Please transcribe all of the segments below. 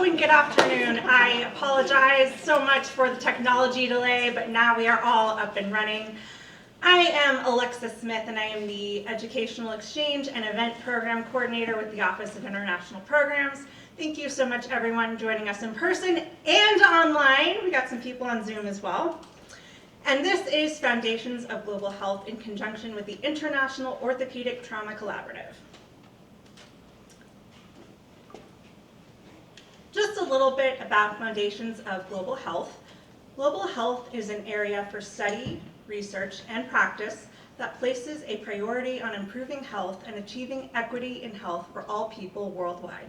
and good afternoon. I apologize so much for the technology delay, but now we are all up and running. I am Alexa Smith, and I am the Educational Exchange and Event Program Coordinator with the Office of International Programs. Thank you so much, everyone, joining us in person and online. We got some people on Zoom as well. And this is Foundations of Global Health in conjunction with the International Orthopedic Trauma Collaborative. Just a little bit about Foundations of Global Health. Global health is an area for study, research, and practice that places a priority on improving health and achieving equity in health for all people worldwide.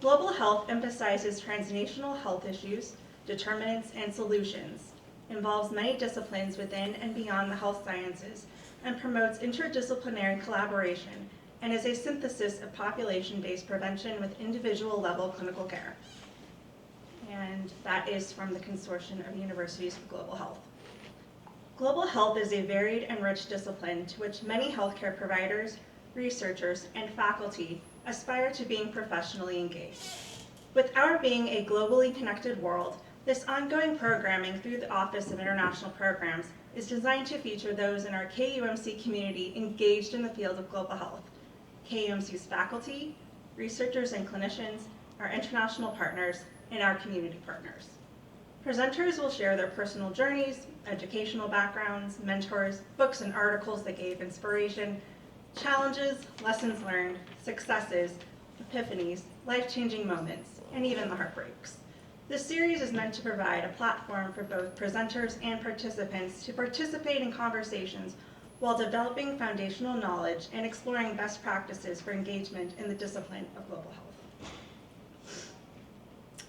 Global health emphasizes transnational health issues, determinants, and solutions, involves many disciplines within and beyond the health sciences, and promotes interdisciplinary collaboration, and is a synthesis of population-based prevention with individual-level clinical care. And that is from the Consortium of Universities for Global Health. Global health is a varied and rich discipline to which many healthcare providers, researchers, and faculty aspire to being professionally engaged. With our being a globally connected world, this ongoing programming through the Office of International Programs is designed to feature those in our KUMC community engaged in the field of global health. KUMC's faculty, researchers and clinicians, our international partners, and our community partners. Presenters will share their personal journeys, educational backgrounds, mentors, books and articles that gave inspiration, challenges, lessons learned, successes, epiphanies, life-changing moments, and even the heartbreaks. This series is meant to provide a platform for both presenters and participants to participate in conversations while developing foundational knowledge and exploring best practices for engagement in the discipline of global health.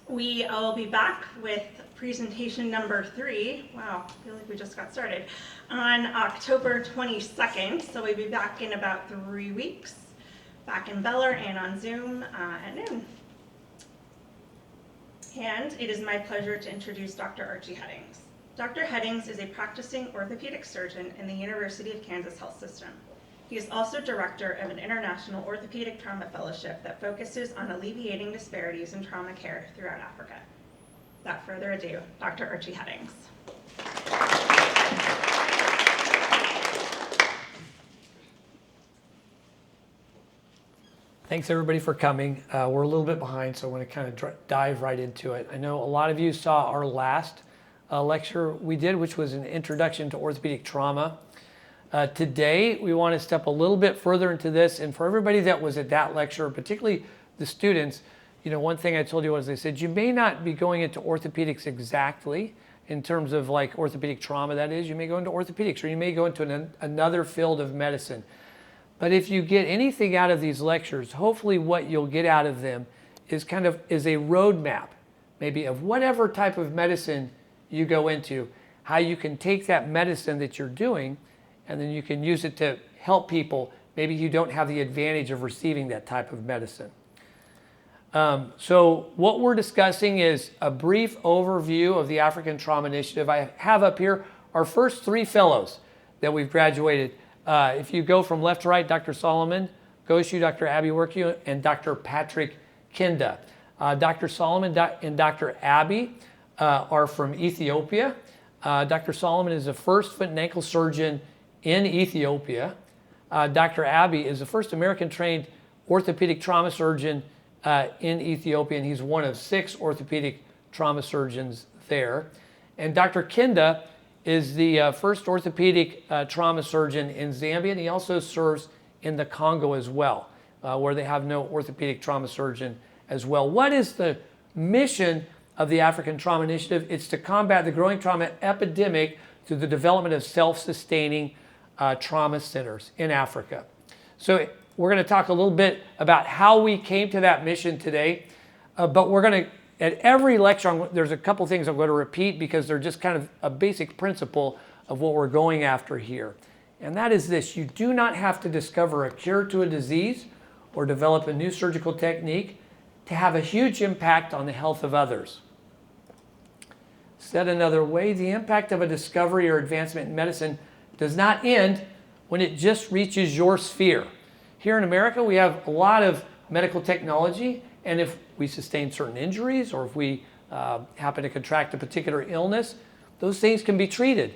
We will be back with presentation number 3. Wow, I feel like we just got started. On October 22nd, so we'll be back in about 3 weeks, back in Beller and on Zoom at noon. And it is my pleasure to introduce Dr. Archie Heddings. Dr. Heddings is a practicing orthopedic surgeon in the University of Kansas Health System. He is also director of an international orthopedic trauma fellowship that focuses on alleviating disparities in trauma care throughout Africa. Without further ado, Dr. Archie Heddings. Thanks everybody for coming. We're a little bit behind, so I want to kind of dive right into it. I know a lot of you saw our last lecture we did, which was an introduction to orthopedic trauma. Today, we want to step a little bit further into this, and for everybody that was at that lecture, particularly the students, you know, one thing I told you was, they said, you may not be going into orthopedics exactly in terms of like orthopedic trauma, that is. You may go into orthopedics, or you may go into another field of medicine. But if you get anything out of these lectures, hopefully what you'll get out of them is a roadmap, maybe of whatever type of medicine you go into, how you can take that medicine that you're doing, and then you can use it to help people. Maybe you don't have the advantage of receiving that type of medicine. So what we're discussing is a brief overview of the African Trauma Initiative. I have up here our first 3 fellows that we've graduated. If you go from left to right, Dr. Solomon Goshu, Dr. Abby Workyu, and Dr. Patrick Kinda. Dr. Solomon and Dr. Abby are from Ethiopia. Dr. Solomon is the first foot and ankle surgeon in Ethiopia. Dr. Abby is the first American-trained orthopedic trauma surgeon in Ethiopia, and he's one of 6 orthopedic trauma surgeons there. And Dr. Kinda is the first orthopedic trauma surgeon in Zambia, and he also serves in the Congo as well, where they have no orthopedic trauma surgeon as well. What is the mission of the African Trauma Initiative? It's to combat the growing trauma epidemic through the development of self-sustaining trauma centers in Africa. So we're going to talk a little bit about how we came to that mission today, but we're going to, at every lecture, there's a couple things I'm going to repeat because they're just kind of a basic principle of what we're going after here. And that is this: you do not have to discover a cure to a disease or develop a new surgical technique to have a huge impact on the health of others. Said another way, the impact of a discovery or advancement in medicine does not end when it just reaches your sphere. Here in America, we have a lot of medical technology, And if we sustain certain injuries or if we happen to contract a particular illness, those things can be treated.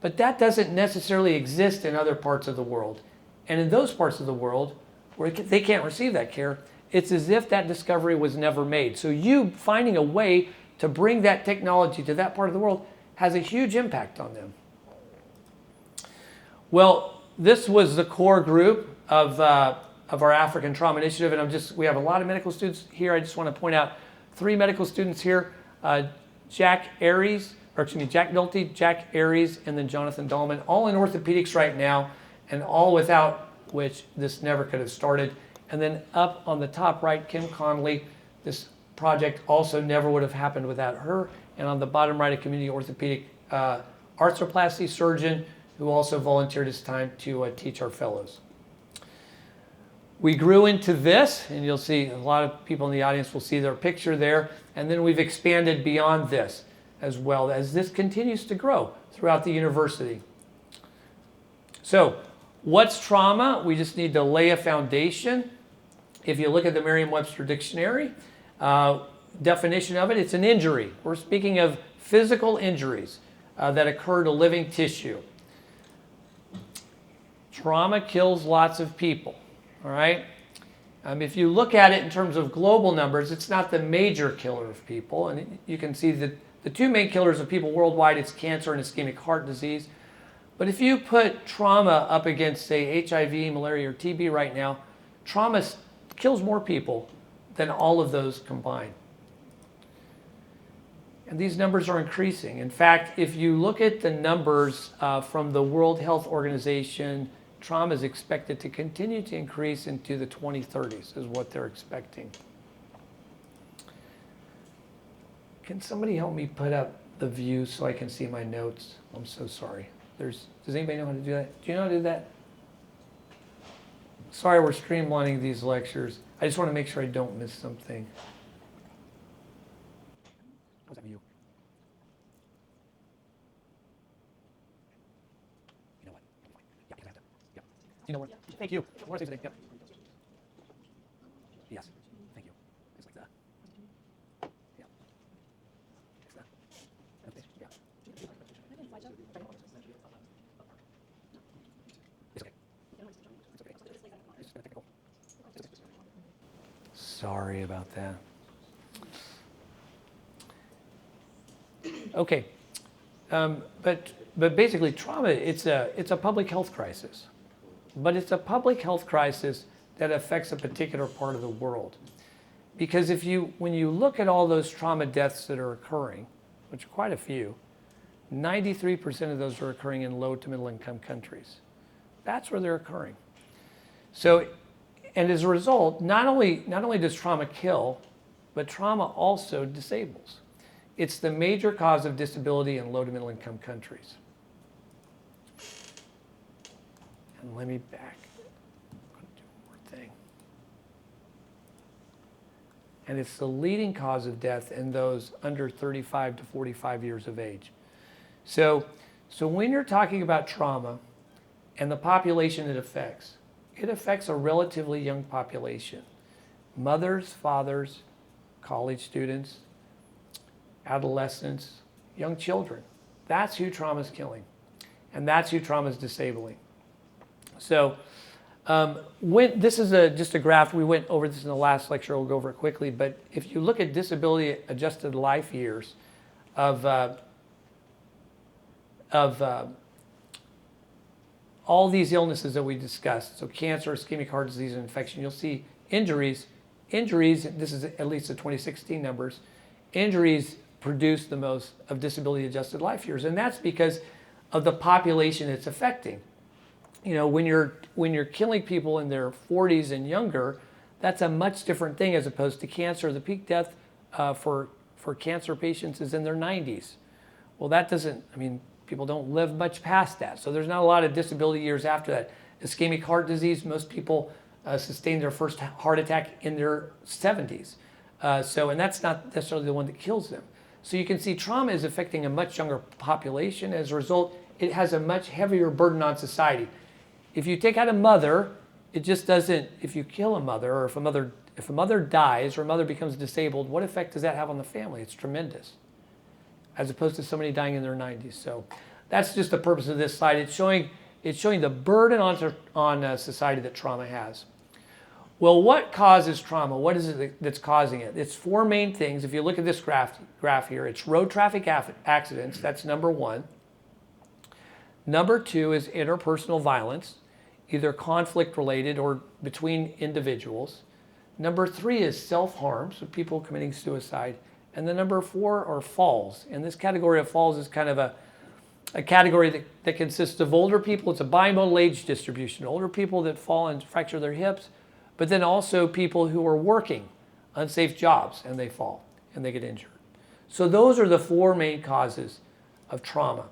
But that doesn't necessarily exist in other parts of the world. And in those parts of the world where they can't receive that care, it's as if that discovery was never made. So you finding a way to bring that technology to that part of the world has a huge impact on them. Well, this was the core group of our African Trauma Initiative, and we have a lot of medical students here. I just want to point out 3 medical students here, Jack Nolte, Jack Aries, and then Jonathan Dahlman, all in orthopedics right now, and all without which this never could have started. And then up on the top right, Kim Conley, this project also never would have happened without her. And on the bottom right, a community orthopedic arthroplasty surgeon who also volunteered his time to teach our fellows. We grew into this, and you'll see a lot of people in the audience will see their picture there, and then we've expanded beyond this as well as this continues to grow throughout the university. So, what's trauma? We just need to lay a foundation. If you look at the Merriam-Webster dictionary, definition of it, it's an injury. We're speaking of physical injuries that occur to living tissue. Trauma kills lots of people, all right? If you look at it in terms of global numbers, it's not the major killer of people. And you can see that the 2 main killers of people worldwide, it's cancer and ischemic heart disease. But if you put trauma up against, say, HIV, malaria, or TB right now, trauma kills more people than all of those combined. And these numbers are increasing. In fact, if you look at the numbers from the World Health Organization, trauma is expected to continue to increase into the 2030s, is what they're expecting. Can somebody help me put up the view so I can see my notes? I'm so sorry. Does anybody know how to do that? Do you know how to do that? Sorry, we're streamlining these lectures. I just want to make sure I don't miss something. What's that view? You know what? Yeah, you have to. Yep. You know what? Thank you. More things today. Yep. Yes. Thank you. It's like that. Yeah. It's that. Okay. Yeah. It's okay. It's okay. It's technical. It's okay. Sorry about that. Okay, but basically trauma, it's a public health crisis, but it's a public health crisis that affects a particular part of the world. Because when you look at all those trauma deaths that are occurring, which are quite a few, 93% of those are occurring in low to middle income countries. That's where they're occurring. So, and as a result, not only does trauma kill, but trauma also disables. It's the major cause of disability in low to middle income countries. And let me back. I'm going to do one more thing. And it's the leading cause of death in those under 35 to 45 years of age. So when you're talking about trauma and the population it affects a relatively young population. Mothers, fathers, college students, adolescents, young children. That's who trauma is killing. And that's who trauma is disabling. So this is just a graph. We went over this in the last lecture. We'll go over it quickly. But if you look at disability adjusted life years of all these illnesses that we discussed, so cancer, ischemic heart disease, and infection, you'll see injuries, this is at least the 2016 numbers, injuries produce the most of disability adjusted life years. And that's because of the population it's affecting. You know, when you're killing people in their 40s and younger, that's a much different thing as opposed to cancer. The peak death for cancer patients is in their 90s. Well, that doesn't, people don't live much past that. So there's not a lot of disability years after that. Ischemic heart disease, most people sustain their first heart attack in their 70s. And that's not necessarily the one that kills them. So you can see trauma is affecting a much younger population. As a result, it has a much heavier burden on society. If you take out a mother, it just doesn't, if you kill a mother, or if a mother dies or a mother becomes disabled, what effect does that have on the family? It's tremendous, as opposed to somebody dying in their 90s. So that's just the purpose of this slide. It's showing the burden on society that trauma has. Well, what causes trauma? What is it that's causing it? It's four main things. If you look at this graph here, it's road traffic accidents. That's number one. Number two is interpersonal violence, either conflict related or between individuals. Number three is self-harm, so people committing suicide. And then number four are falls. And this category of falls is kind of a category that consists of older people. It's a bimodal age distribution. Older people that fall and fracture their hips, but then also people who are working unsafe jobs and they fall and they get injured. So those are the four main causes of trauma.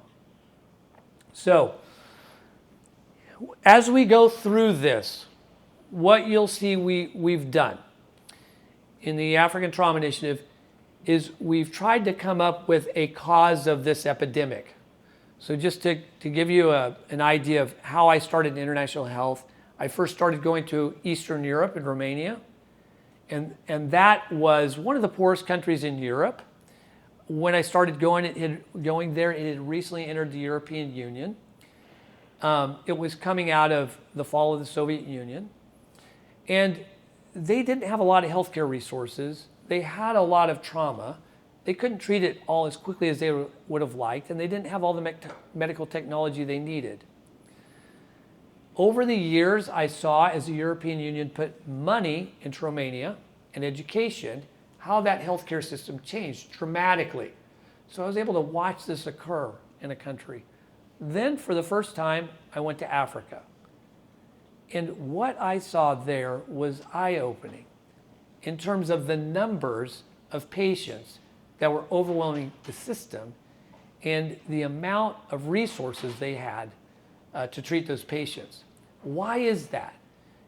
So as we go through this, what you'll see we've done in the African Trauma Initiative is we've tried to come up with a cause of this epidemic. So just to give you an idea of how I started in international health, I first started going to Eastern Europe and Romania, and that was one of the poorest countries in Europe. When I started going there, it had recently entered the European Union. It was coming out of the fall of the Soviet Union, and they didn't have a lot of healthcare resources. They had a lot of trauma. They couldn't treat it all as quickly as they would have liked, and they didn't have all the medical technology they needed. Over the years, I saw, as the European Union put money into Romania and education, how that healthcare system changed dramatically. So I was able to watch this occur in a country. Then, for the first time, I went to Africa. And what I saw there was eye-opening in terms of the numbers of patients that were overwhelming the system and the amount of resources they had to treat those patients. Why is that?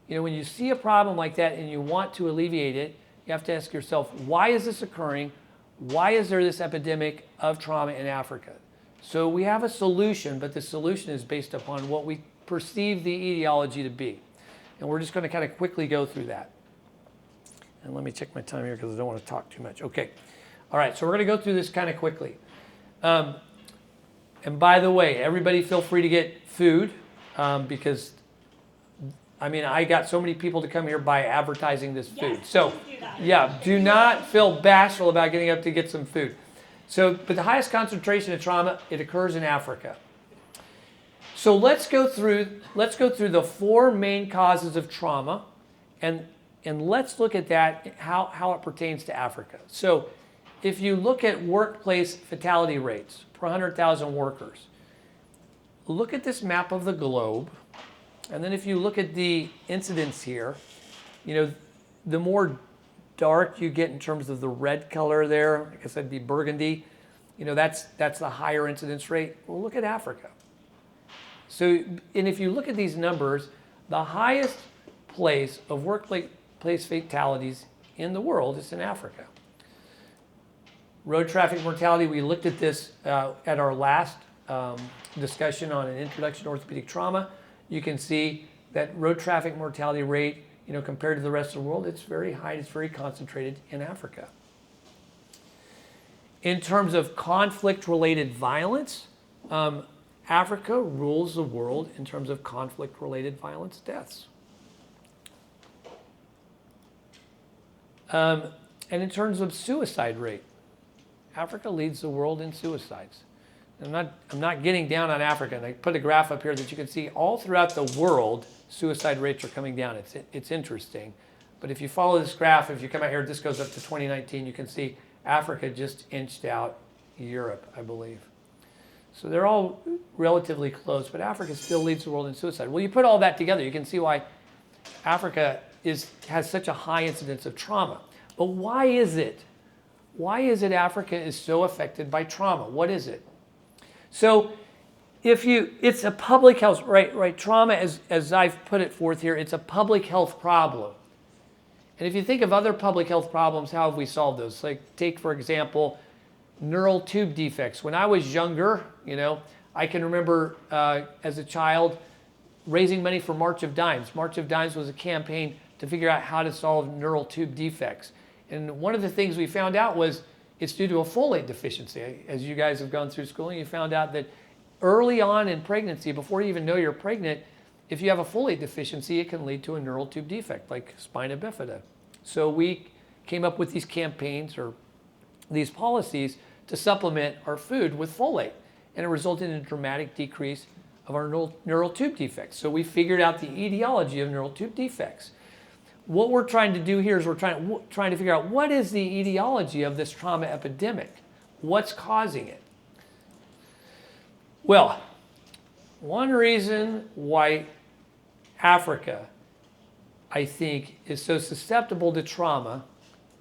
When you see a problem like that and you want to alleviate it, you have to ask yourself, why is this occurring? Why is there this epidemic of trauma in Africa? So we have a solution, but the solution is based upon what we perceive the etiology to be. And we're just going to kind of quickly go through that. And let me check my time here because I don't want to talk too much. Okay. All right, so we're going to go through this kind of quickly. And by the way, everybody feel free to get food because, I got so many people to come here by advertising this food. Yes, so, yeah, do not feel bashful about getting up to get some food. So, but the highest concentration of trauma, it occurs in Africa. So let's go through the four main causes of trauma, and let's look at that, how it pertains to Africa. So if you look at workplace fatality rates per 100,000 workers, look at this map of the globe, and then if you look at the incidence here, the more dark you get in terms of the red color there, I guess that'd be burgundy, that's the higher incidence rate. Well, look at Africa. So, and if you look at these numbers, the highest place of workplace fatalities in the world is in Africa. Road traffic mortality, we looked at this at our last discussion on an introduction to orthopedic trauma. You can see that road traffic mortality rate, compared to the rest of the world, it's very high, it's very concentrated in Africa. In terms of conflict-related violence, Africa rules the world in terms of conflict-related violence deaths. And in terms of suicide rate, Africa leads the world in suicides. I'm not getting down on Africa, and I put a graph up here that you can see all throughout the world, suicide rates are coming down. It's interesting. But if you follow this graph, if you come out here, this goes up to 2019, you can see Africa just inched out Europe, I believe. So they're all relatively close, but Africa still leads the world in suicide. Well, you put all that together, you can see why Africa has such a high incidence of trauma. But why is it? Why is it Africa is so affected by trauma? What is it? So it's a public health, right? Trauma, as I've put it forth here, it's a public health problem. And if you think of other public health problems, how have we solved those? Like take, for example, neural tube defects. When I was younger, I can remember as a child, raising money for March of Dimes. March of Dimes was a campaign to figure out how to solve neural tube defects. And one of the things we found out was it's due to a folate deficiency. As you guys have gone through schooling, you found out that early on in pregnancy, before you even know you're pregnant, if you have a folate deficiency, it can lead to a neural tube defect like spina bifida. So we came up with these campaigns or these policies to supplement our food with folate. And it resulted in a dramatic decrease of our neural tube defects. So we figured out the etiology of neural tube defects. What we're trying to do here is we're trying to figure out what is the etiology of this trauma epidemic? What's causing it? Well, one reason why Africa, I think, is so susceptible to trauma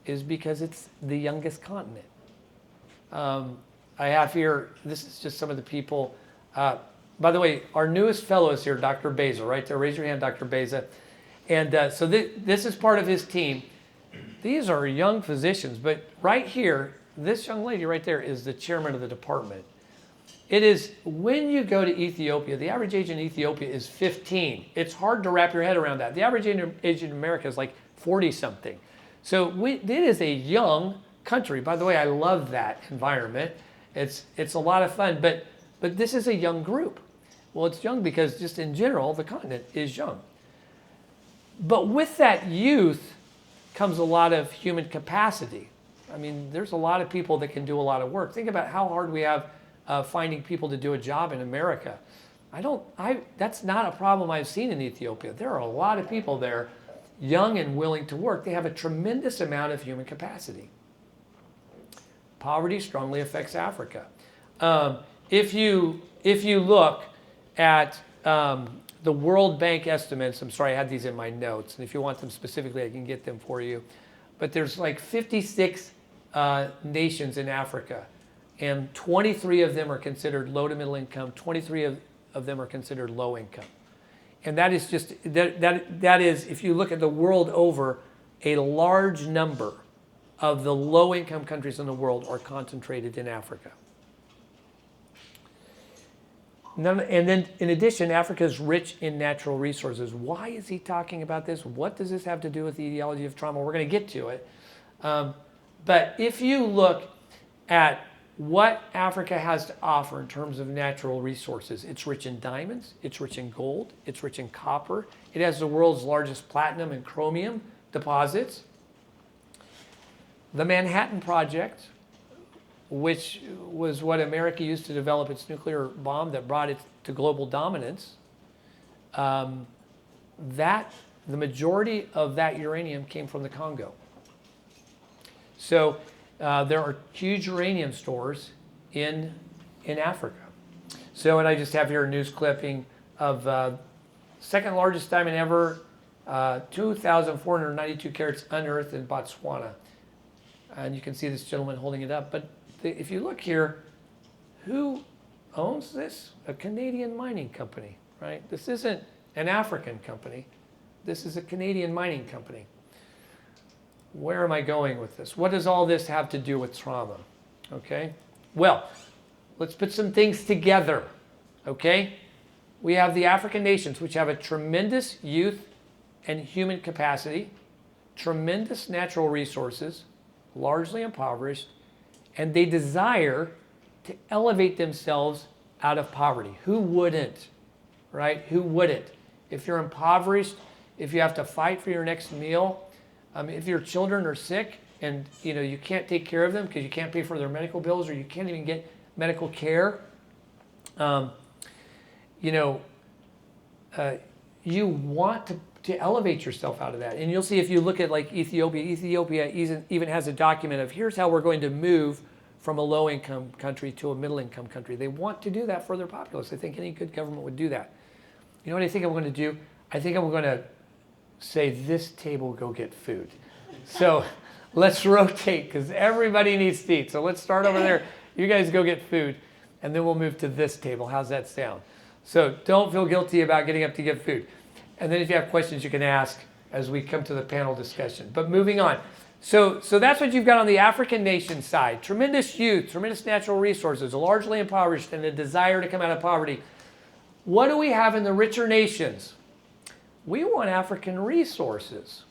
is because it's the youngest continent. I have here, this is just some of the people. By the way, our newest fellow is here, Dr. Beza, right there. Raise your hand, Dr. Beza. And so this is part of his team. These are young physicians, but right here, this young lady right there is the chairman of the department. It is, when you go to Ethiopia, the average age in Ethiopia is 15. It's hard to wrap your head around that. The average age in America is like 40-something. So it is a young country. By the way, I love that environment. It's a lot of fun, but this is a young group. Well, it's young because just in general, the continent is young. But with that youth comes a lot of human capacity. I mean, there's a lot of people that can do a lot of work. Think about how hard we have finding people to do a job in America. That's not a problem I've seen in Ethiopia. There are a lot of people there, young and willing to work. They have a tremendous amount of human capacity. Poverty strongly affects Africa. If you look at the World Bank estimates, I'm sorry, I had these in my notes, and if you want them specifically, I can get them for you. But there's like 56 nations in Africa, and 23 of them are considered low to middle income, 23 of them are considered low income. And that is just, that is, if you look at the world over, a large number of the low income countries in the world are concentrated in Africa. And then, in addition, Africa is rich in natural resources. Why is he talking about this? What does this have to do with the etiology of trauma? We're going to get to it. But if you look at what Africa has to offer in terms of natural resources, it's rich in diamonds, it's rich in gold, it's rich in copper. It has the world's largest platinum and chromium deposits. The Manhattan Project, which was what America used to develop its nuclear bomb that brought it to global dominance, the majority of that uranium came from the Congo. So there are huge uranium stores in Africa. So, and I just have here a news clipping of second largest diamond ever, 2,492 carats unearthed in Botswana. And you can see this gentleman holding it up. But if you look here, who owns this? A Canadian mining company, right? This isn't an African company. This is a Canadian mining company. Where am I going with this? What does all this have to do with trauma? Okay? Well, let's put some things together. Okay? We have the African nations, which have a tremendous youth and human capacity, tremendous natural resources, largely impoverished, and they desire to elevate themselves out of poverty. Who wouldn't, right? Who wouldn't? If you're impoverished, if you have to fight for your next meal, if your children are sick and you can't take care of them because you can't pay for their medical bills or you can't even get medical care, you want to elevate yourself out of that. And you'll see if you look at like Ethiopia even has a document of here's how we're going to move from a low-income country to a middle-income country. They want to do that for their populace. I think any good government would do that. You know what I think I'm going to do? I think I'm going to say this table go get food. So let's rotate because everybody needs to eat. So let's start over there. You guys go get food, and then we'll move to this table. How's that sound? So don't feel guilty about getting up to get food. And then if you have questions, you can ask as we come to the panel discussion. But moving on. So that's what you've got on the African nation side. Tremendous youth, tremendous natural resources, largely impoverished, and a desire to come out of poverty. What do we have in the richer nations? We want African resources.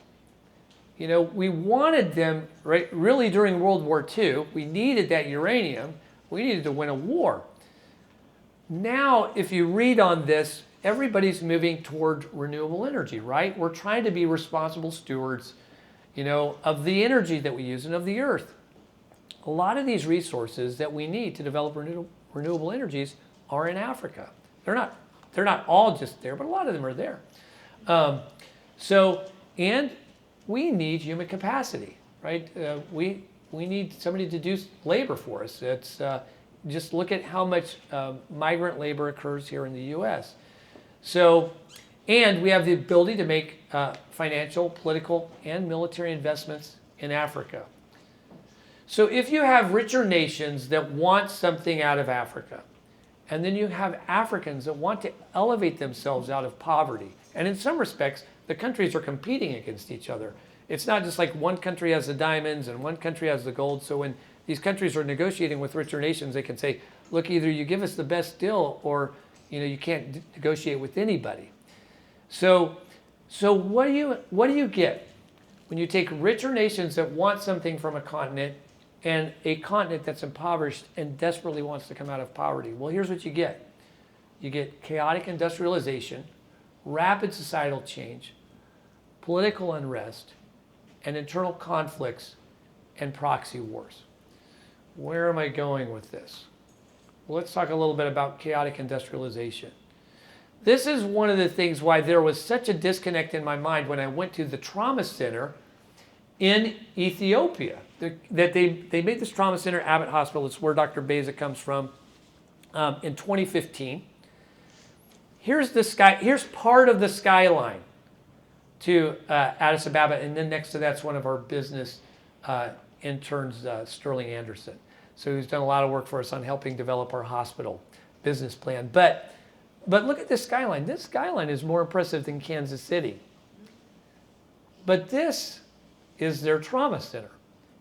You know, we wanted them, right, really during World War II. We needed that uranium. We needed to win a war. Now, if you read on this, everybody's moving toward renewable energy, right? We're trying to be responsible stewards, you know, of the energy that we use and of the earth. A lot of these resources that we need to develop renewable energies are in Africa. They're not all just there, but a lot of them are there. And we need human capacity, right? We need somebody to do labor for us. It's just look at how much migrant labor occurs here in the U.S. So, and we have the ability to make financial, political, and military investments in Africa. So if you have richer nations that want something out of Africa, and then you have Africans that want to elevate themselves out of poverty, and in some respects, the countries are competing against each other. It's not just like one country has the diamonds and one country has the gold. So when these countries are negotiating with richer nations, they can say, look, either you give us the best deal or you can't negotiate with anybody. So what do you get when you take richer nations that want something from a continent and a continent that's impoverished and desperately wants to come out of poverty? Well, here's what you get. You get chaotic industrialization, rapid societal change, political unrest, and internal conflicts and proxy wars. Where am I going with this? Well, let's talk a little bit about chaotic industrialization. This is one of the things why there was such a disconnect in my mind when I went to the trauma center in Ethiopia. That they made this trauma center, Abbott Hospital, it's where Dr. Beza comes from, in 2015. Here's part of the skyline to Addis Ababa, and then next to that's one of our business interns, Sterling Anderson. So he's done a lot of work for us on helping develop our hospital business plan. But look at this skyline. This skyline is more impressive than Kansas City. But this is their trauma center.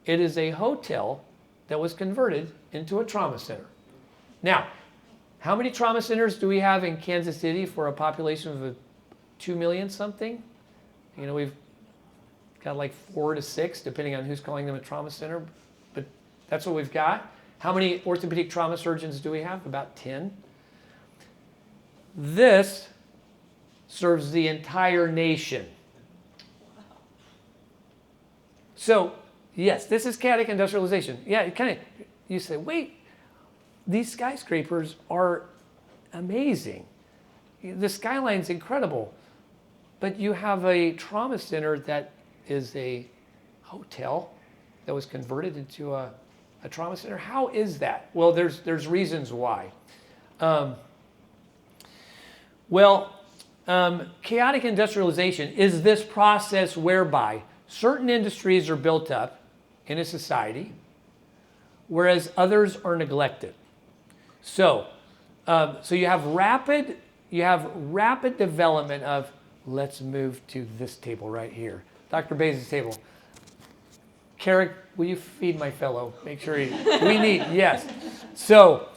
It is a hotel that was converted into a trauma center. Now, how many trauma centers do we have in Kansas City for a population of 2 million something? We've got like 4 to 6, depending on who's calling them a trauma center. But that's what we've got. How many orthopedic trauma surgeons do we have? About 10. This serves the entire nation. So, yes, this is chaotic industrialization. Yeah, you say, wait, these skyscrapers are amazing. The skyline's incredible. But you have a trauma center that is a hotel that was converted into a trauma center. How is that? Well, there's reasons why. Chaotic industrialization is this process whereby certain industries are built up in a society, whereas others are neglected. So you have rapid development of, let's move to this table right here, Dr. Beza's table. Carrick, will you feed my fellow? Make sure we need, yes. So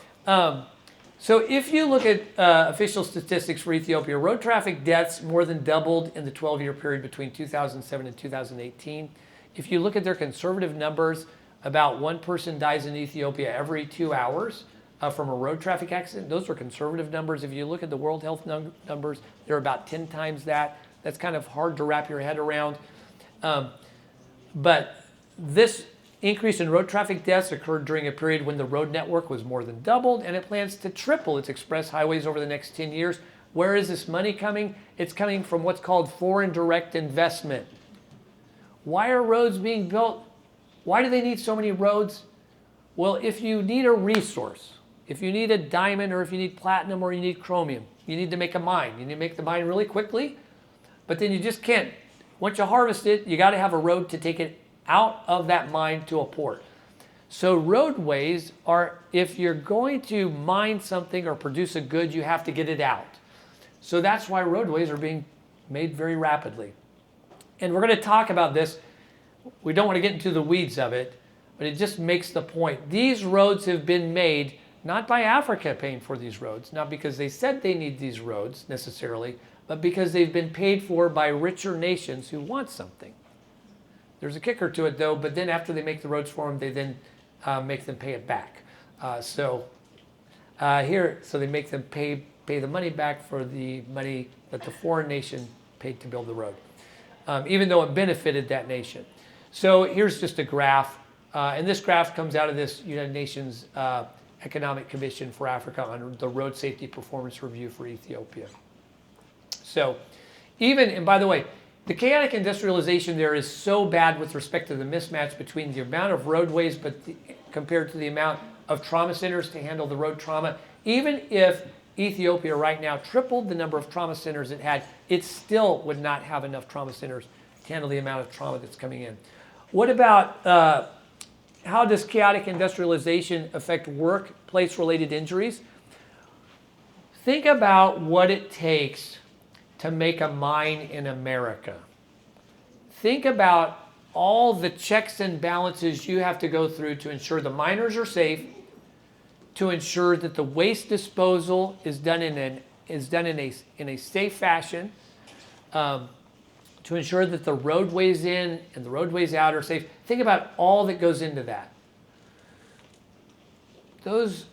if you look at official statistics for Ethiopia, road traffic deaths more than doubled in the 12-year period between 2007 and 2018. If you look at their conservative numbers, about one person dies in Ethiopia every 2 hours from a road traffic accident. Those are conservative numbers. If you look at the World Health numbers, they're about 10 times that. That's kind of hard to wrap your head around. But this increase in road traffic deaths occurred during a period when the road network was more than doubled, and it plans to triple its express highways over the next 10 years. Where is this money coming? It's coming from what's called foreign direct investment. Why are roads being built? Why do they need so many roads? Well, if you need a resource, if you need a diamond or if you need platinum or you need chromium, you need to make a mine. You need to make the mine really quickly, but then you just can't. Once you harvest it, you got to have a road to take it out of that mine to a port. So roadways are, if you're going to mine something or produce a good, you have to get it out. So that's why roadways are being made very rapidly. And we're going to talk about this. We don't want to get into the weeds of it, but it just makes the point. These roads have been made not by Africa paying for these roads, not because they said they need these roads necessarily, but because they've been paid for by richer nations who want something. There's a kicker to it though, but then after they make the roads for them, they then make them pay it back. So they make them pay the money back for the money that the foreign nation paid to build the road, even though it benefited that nation. So here's just a graph, and this graph comes out of this United Nations Economic Commission for Africa on the Road Safety Performance Review for Ethiopia. So and by the way, the chaotic industrialization there is so bad with respect to the mismatch between the amount of roadways compared to the amount of trauma centers to handle the road trauma. Even if Ethiopia right now tripled the number of trauma centers it had, it still would not have enough trauma centers to handle the amount of trauma that's coming in. What about how does chaotic industrialization affect workplace-related injuries? Think about what it takes to make a mine in America. Think about all the checks and balances you have to go through to ensure the miners are safe, to ensure that the waste disposal is done in a safe fashion, to ensure that the roadways in and the roadways out are safe. Think about all that goes into that. Those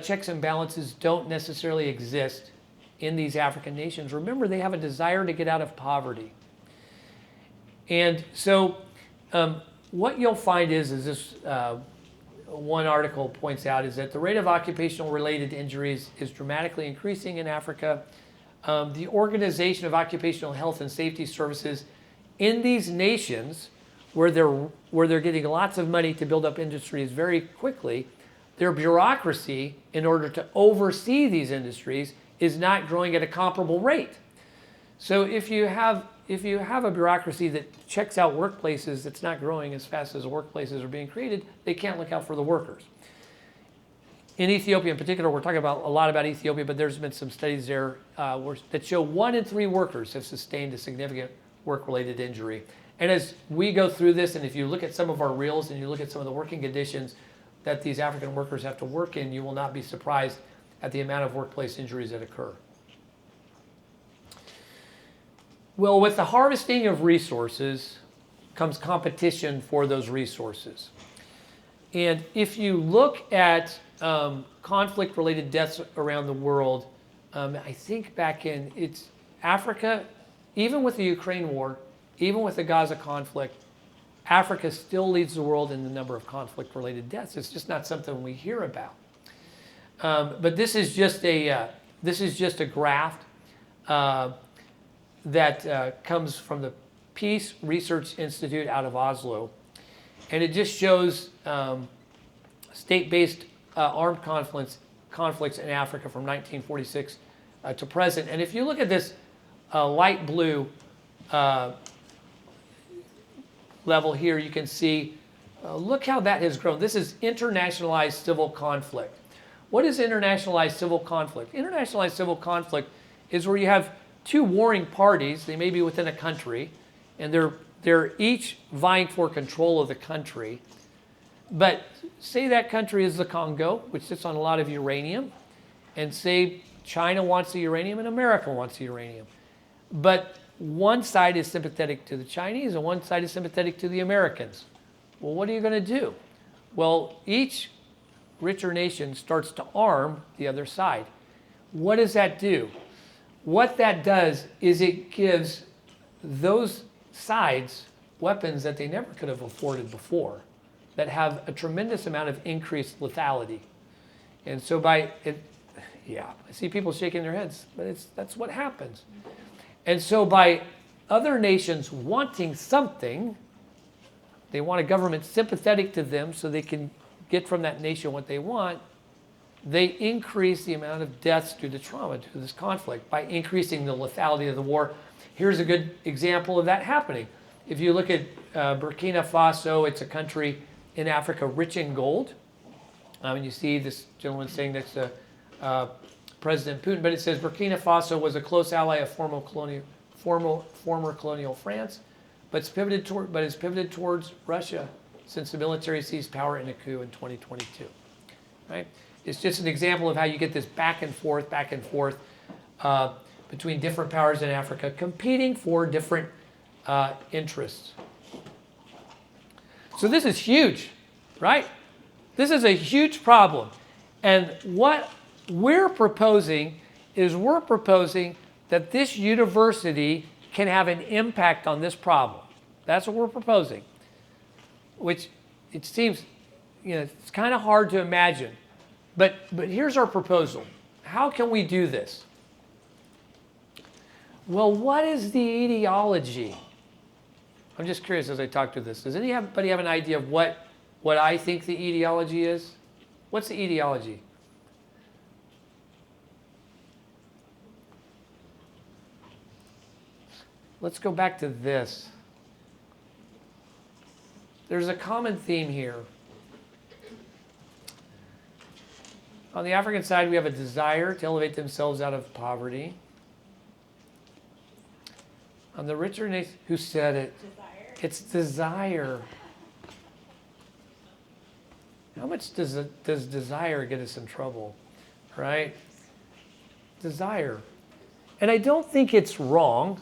checks and balances don't necessarily exist in these African nations. Remember, they have a desire to get out of poverty. And so what you'll find is this one article points out is that the rate of occupational related injuries is dramatically increasing in Africa. The Organization of Occupational Health and Safety Services in these nations where they're getting lots of money to build up industries very quickly, their bureaucracy in order to oversee these industries is not growing at a comparable rate. So if you have a bureaucracy that checks out workplaces that's not growing as fast as the workplaces are being created, they can't look out for the workers. In Ethiopia in particular, we're talking a lot about Ethiopia, but there's been some studies there that show 1 in 3 workers have sustained a significant work-related injury. And as we go through this, and if you look at some of our reels and you look at some of the working conditions that these African workers have to work in, you will not be surprised at the amount of workplace injuries that occur. Well, with the harvesting of resources comes competition for those resources. And if you look at conflict-related deaths around the world, I think back in Africa, even with the Ukraine war, even with the Gaza conflict, Africa still leads the world in the number of conflict-related deaths. It's just not something we hear about. But this is just a graph that comes from the Peace Research Institute out of Oslo, and it just shows state-based armed conflicts in Africa from 1946 to present. And if you look at this light blue level here, you can see, look how that has grown. This is internationalized civil conflict. What is internationalized civil conflict? Internationalized civil conflict is where you have 2 warring parties, they may be within a country, and they're each vying for control of the country. But say that country is the Congo, which sits on a lot of uranium, and say China wants the uranium and America wants the uranium. But one side is sympathetic to the Chinese and one side is sympathetic to the Americans. Well, what are you going to do? Well, each richer nation starts to arm the other side. What does that do? What that does is it gives those sides weapons that they never could have afforded before, that have a tremendous amount of increased lethality. And so I see people shaking their heads, but that's what happens. And so by other nations wanting something, they want a government sympathetic to them so they can get from that nation what they want, they increase the amount of deaths due to trauma, due to this conflict, by increasing the lethality of the war. Here's a good example of that happening. If you look at Burkina Faso, it's a country in Africa rich in gold. And you see this gentleman saying next to President Putin, but it says Burkina Faso was a close ally of former colonial France, but it's pivoted towards Russia since the military seized power in a coup in 2022. Right? it's just an example of how you get this back and forth between different powers in Africa competing for different interests. So this is huge, right? This is a huge problem. And what we're proposing is that this university can have an impact on this problem. That's what we're proposing, which it seems, it's kind of hard to imagine. But here's our proposal. How can we do this? Well, what is the etiology? I'm just curious as I talk through this. Does anybody have an idea of what I think the etiology is? What's the etiology? Let's go back to this. There's a common theme here. On the African side, we have a desire to elevate themselves out of poverty. On the richer nation, who said it? Desire. It's desire. How much does desire get us in trouble, right? Desire. And I don't think it's wrong.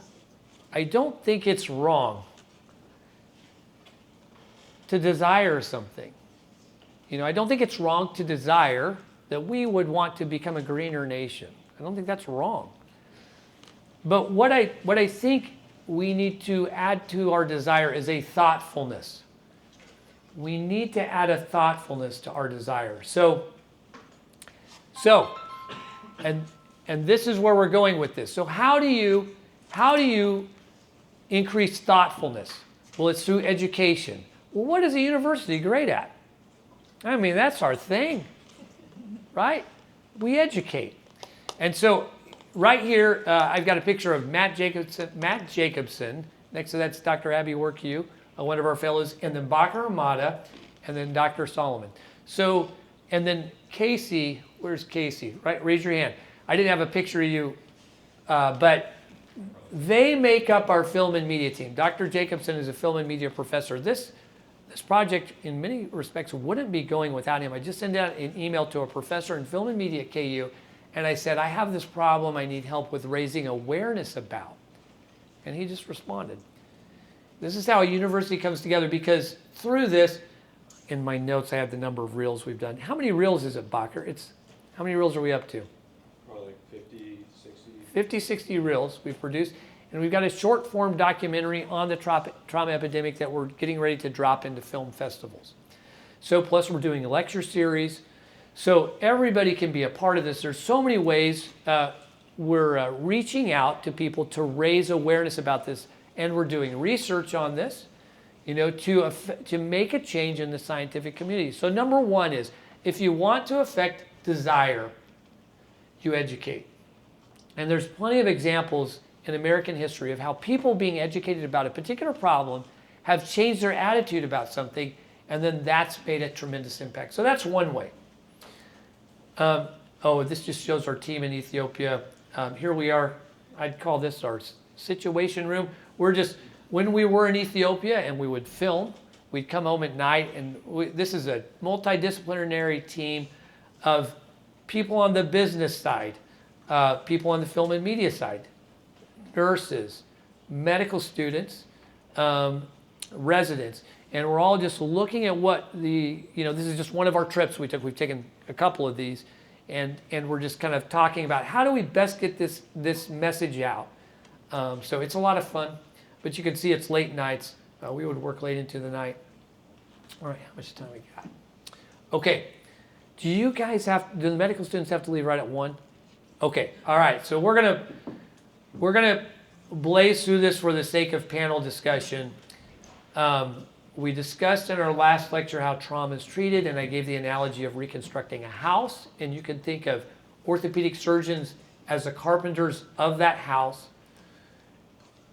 I don't think it's wrong to desire something. I don't think it's wrong to desire that we would want to become a greener nation. I don't think that's wrong. But what I think we need to add to our desire is a thoughtfulness. We need to add a thoughtfulness to our desire. And this is where we're going with this. So how do you increase thoughtfulness? Well, it's through education. Well, what is a university great at? I mean, that's our thing, right? We educate. And so right here, I've got a picture of Matt Jacobson. Next to that's Dr. Abby Workue, one of our fellows, and then Bakar Amada, and then Dr. Solomon. So, and then Casey, where's Casey? Right, raise your hand. I didn't have a picture of you, but they make up our film and media team. Dr. Jacobson is a film and media professor. This project, in many respects, wouldn't be going without him. I just sent out an email to a professor in film and media at KU, and I said, I have this problem I need help with raising awareness about. And he just responded. This is how a university comes together, because through this, in my notes, I have the number of reels we've done. How many reels is it, Bakar? How many reels are we up to? Probably like 50, 60. 50, 60 reels we've produced. And we've got a short form documentary on the trauma epidemic that we're getting ready to drop into film festivals. So plus we're doing a lecture series. So everybody can be a part of this. There's so many ways we're reaching out to people to raise awareness about this. And we're doing research on this, to make a change in the scientific community. So number one is, if you want to affect desire, you educate. And there's plenty of examples in American history of how people being educated about a particular problem have changed their attitude about something, and then that's made a tremendous impact. So that's one way. This just shows our team in Ethiopia. Here we are. I'd call this our situation room. When we were in Ethiopia and we would film, we'd come home at night, and this is a multidisciplinary team of people on the business side, people on the film and media side, nurses, medical students, residents, and we're all just looking at what this is just one of our trips we took. We've taken a couple of these, and we're just kind of talking about how do we best get this message out. So it's a lot of fun, but you can see it's late nights. We would work late into the night. All right, how much time we got? Okay, do the medical students have to leave right at 1? Okay, all right, so we're gonna blaze through this for the sake of panel discussion. We discussed in our last lecture how trauma is treated, and I gave the analogy of reconstructing a house, and you can think of orthopedic surgeons as the carpenters of that house.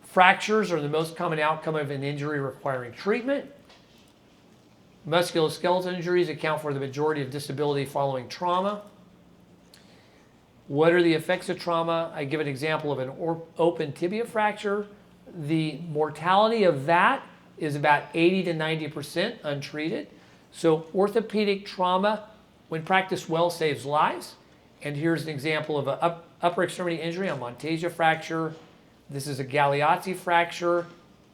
Fractures are the most common outcome of an injury requiring treatment. Musculoskeletal injuries account for the majority of disability following trauma. What are the effects of trauma? I give an example of an open tibia fracture. The mortality of that is about 80 to 90% untreated. So orthopedic trauma when practiced well, saves lives. And here's an example of an upper extremity injury, a Montesia fracture. This is a Galeazzi fracture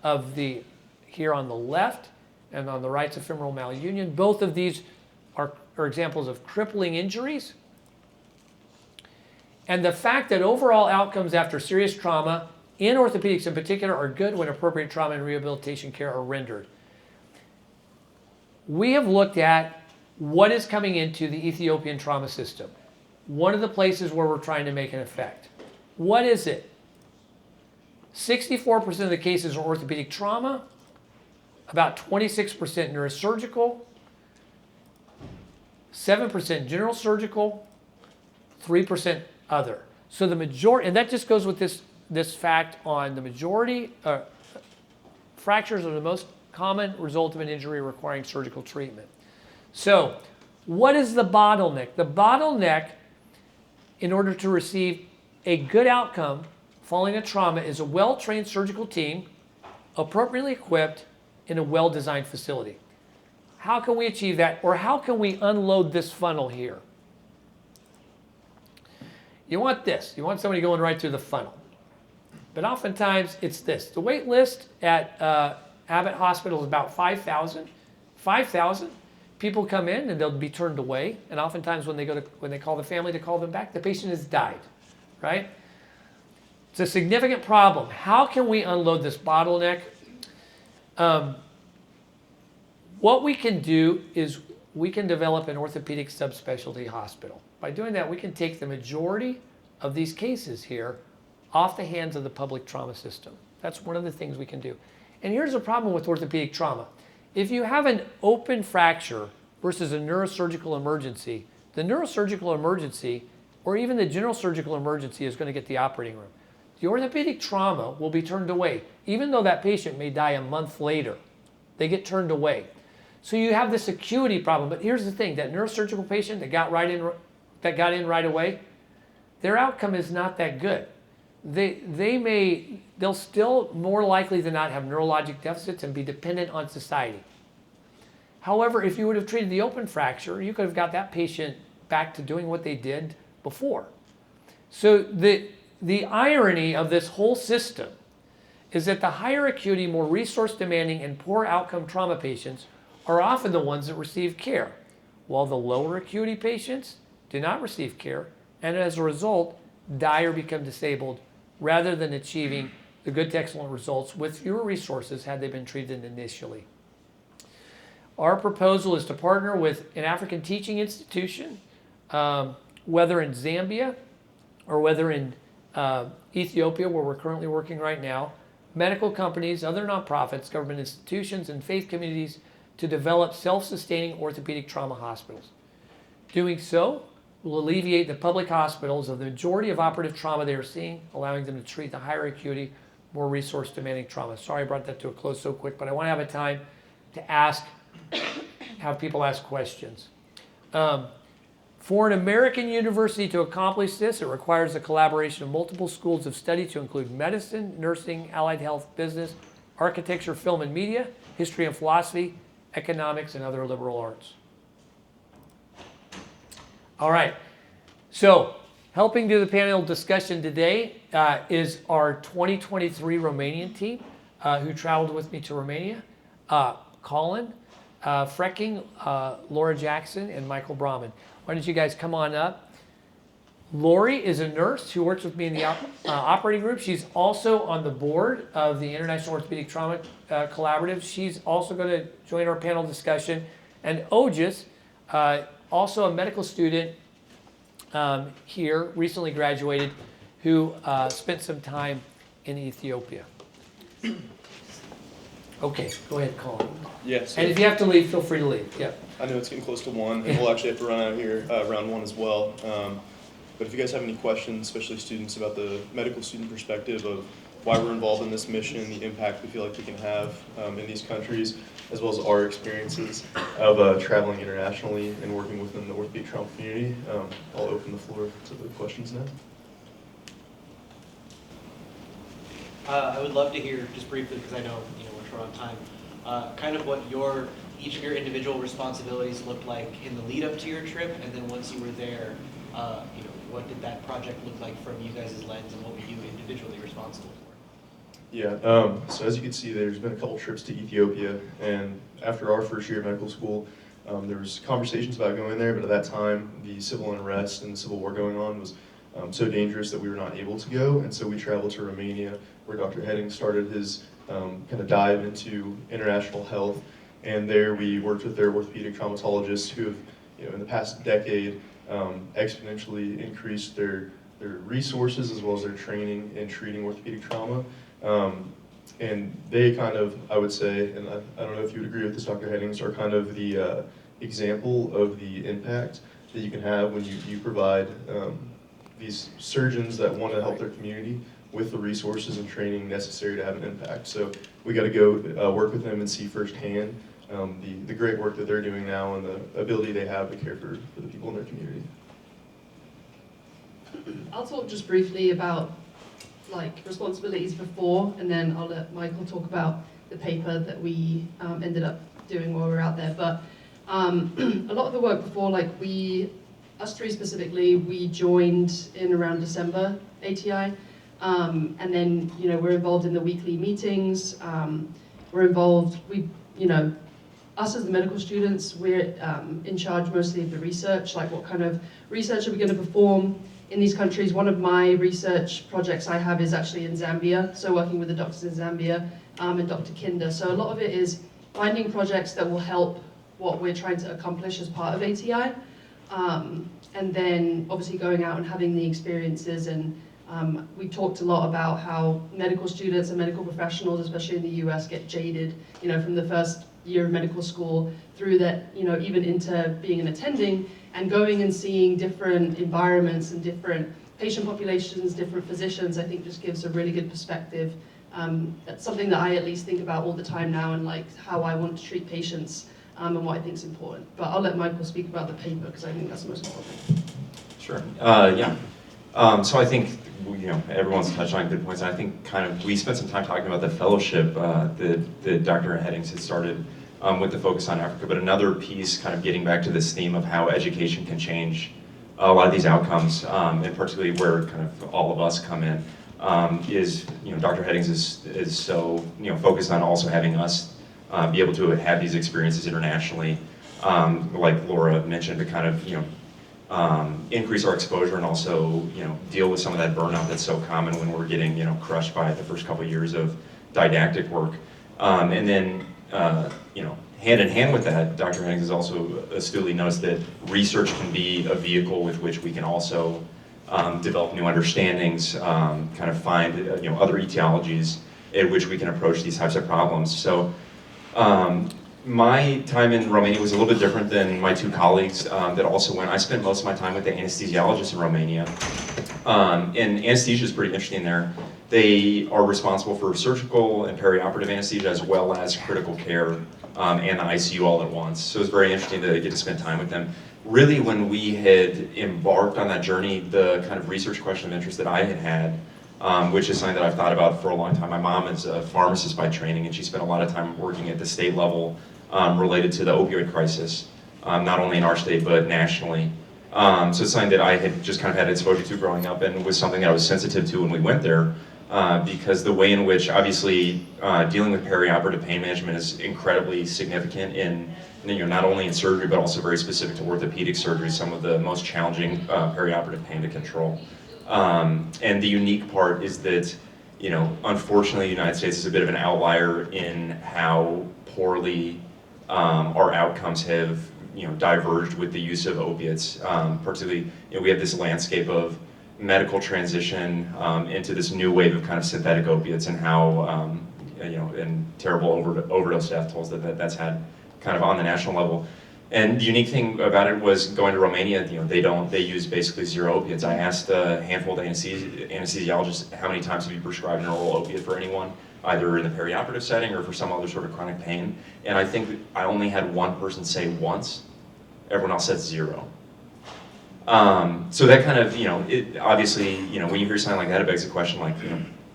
of the, here on the left, and on the right's a femoral malunion. Both of these are examples of crippling injuries. And the fact that overall outcomes after serious trauma, in orthopedics in particular, are good when appropriate trauma and rehabilitation care are rendered. We have looked at what is coming into the Ethiopian trauma system. One of the places where we're trying to make an effect. What is it? 64% of the cases are orthopedic trauma, about 26% neurosurgical, 7% general surgical, 3% other. So the majority, and that just goes with this fact on the majority, fractures are the most common result of an injury requiring surgical treatment. So what is the bottleneck? The bottleneck in order to receive a good outcome following a trauma is a well-trained surgical team, appropriately equipped in a well-designed facility. How can we achieve that, or how can we unload this funnel here? You want this. You want somebody going right through the funnel. But oftentimes it's this. The wait list at Abbott Hospital is about 5,000. 5,000 people come in and they'll be turned away. And oftentimes when they call the family to call them back, the patient has died, right? It's a significant problem. How can we unload this bottleneck? What we can do is we can develop an orthopedic subspecialty hospital. By doing that, we can take the majority of these cases here off the hands of the public trauma system. That's one of the things we can do. And here's a problem with orthopedic trauma. If you have an open fracture versus a neurosurgical emergency, the neurosurgical emergency or even the general surgical emergency is going to get the operating room. The orthopedic trauma will be turned away. Even though that patient may die a month later, they get turned away. So you have this acuity problem. But here's the thing, that neurosurgical patient that got in right away, their outcome is not that good. They'll still more likely than not have neurologic deficits and be dependent on society. However, if you would have treated the open fracture, you could have got that patient back to doing what they did before. So the irony of this whole system is that the higher acuity, more resource demanding, and poor outcome trauma patients are often the ones that receive care, while the lower acuity patients do not receive care, and as a result, die or become disabled rather than achieving the good to excellent results with fewer resources had they been treated initially. Our proposal is to partner with an African teaching institution, whether in Zambia or whether in Ethiopia, where we're currently working right now, medical companies, other nonprofits, government institutions, and faith communities to develop self-sustaining orthopedic trauma hospitals. Doing so will alleviate the public hospitals of the majority of operative trauma they are seeing, allowing them to treat the higher acuity, more resource demanding trauma. Sorry I brought that to a close so quick, but I want to have a time to have people ask questions. For an American university to accomplish this, it requires the collaboration of multiple schools of study to include medicine, nursing, allied health, business, architecture, film and media, history and philosophy, economics, and other liberal arts. All right, so helping do the panel discussion today is our 2023 Romanian team who traveled with me to Romania. Colin Frecking, Laura Jackson, and Michael Brahman. Why don't you guys come on up? Lauri is a nurse who works with me in the operating group. She's also on the board of the International Orthopedic Trauma Collaborative. She's also going to join our panel discussion. And Otis, also a medical student here, recently graduated, who spent some time in Ethiopia. Okay, go ahead, Colin. Yes. And if you have to leave, feel free to leave. Yeah. I know it's getting close to 1, and we'll actually have to run out here around 1 as well. But if you guys have any questions, especially students, about the medical student perspective of why we're involved in this mission, the impact we feel like we can have in these countries, as well as our experiences of traveling internationally and working within the orthopedic trauma community, I'll open the floor to the questions now. I would love to hear, just briefly, because I know we're short on time, kind of what your each of your individual responsibilities looked like in the lead up to your trip, and then once you were there, you know, what did that project look like from you guys' lens, and what were you individually responsible for? Yeah, so as you can see, there's been a couple trips to Ethiopia, and after our first year of medical school, there was conversations about going there, but at that time, the civil unrest and the civil war going on was so dangerous that we were not able to go, and so we traveled to Romania, where Dr. Heddings started his kind of dive into international health, and there we worked with their orthopedic traumatologists who have, you know, in the past decade, exponentially increased their resources as well as their training in treating orthopedic trauma. And they kind of, I would say, and I don't know if you would agree with this, Dr. Heddings, are kind of the example of the impact that you can have when you provide these surgeons that want to help their community with the resources and training necessary to have an impact. So we got to go work with them and see firsthand the great work that they're doing now and the ability they have to care for the people in their community. I'll talk just briefly about like responsibilities before, and then I'll let Michael talk about the paper that we ended up doing while we were out there. But a lot of the work before, like us three specifically, we joined in around December ATI, and then we're involved in the weekly meetings. We're involved. Us as the medical students, we're in charge mostly of the research, like what kind of research are we going to perform in these countries. One of my research projects I have is actually in Zambia, so working with the doctors in Zambia and Dr. Kinder. So a lot of it is finding projects that will help what we're trying to accomplish as part of ATI, and then obviously going out and having the experiences. And we talked a lot about how medical students and medical professionals, especially in the US, get jaded, from the first year of medical school through that, even into being an attending and going and seeing different environments and different patient populations, different physicians. I think just gives a really good perspective. That's something that I at least think about all the time now, and like how I want to treat patients and what I think is important. But I'll let Michael speak about the paper because I think that's the most important. Sure. Yeah. So I think everyone's touched on good points. And I think we spent some time talking about the fellowship that Dr. Heddings had started with the focus on Africa. But another piece, kind of getting back to this theme of how education can change a lot of these outcomes, and particularly where kind of all of us come in, is Dr. Heddings is so focused on also having us be able to have these experiences internationally, like Laura mentioned, to kind of increase our exposure and also deal with some of that burnout that's so common when we're getting crushed by the first couple of years of didactic work. And then hand in hand with that, Dr. Heddings has also astutely noticed that research can be a vehicle with which we can also develop new understandings, kind of find other etiologies at which we can approach these types of problems. So my time in Romania was a little bit different than my two colleagues that also went. I spent most of my time with the anesthesiologists in Romania. And anesthesia is pretty interesting there. They are responsible for surgical and perioperative anesthesia as well as critical care and the ICU all at once. So it was very interesting to get to spend time with them. Really, when we had embarked on that journey, the kind of research question of interest that I had, which is something that I've thought about for a long time. My mom is a pharmacist by training, and she spent a lot of time working at the state level related to the opioid crisis, not only in our state, but nationally. So it's something that I had just kind of had exposure to growing up, and was something that I was sensitive to when we went there, because the way in which, obviously, dealing with perioperative pain management is incredibly significant in, not only in surgery, but also very specific to orthopedic surgery, some of the most challenging perioperative pain to control. And the unique part is that, unfortunately, the United States is a bit of an outlier in how poorly our outcomes have, diverged with the use of opiates. Particularly, we have this landscape of medical transition into this new wave of kind of synthetic opiates, and how, and terrible overdose death tolls that's had kind of on the national level. And the unique thing about it was going to Romania, they use basically zero opiates. I asked a handful of anesthesiologists how many times have you prescribed an oral opiate for anyone, either in the perioperative setting or for some other sort of chronic pain. And I think I only had one person say once. Everyone else said zero. So that kind of, it obviously, when you hear something like that, it begs the question, like,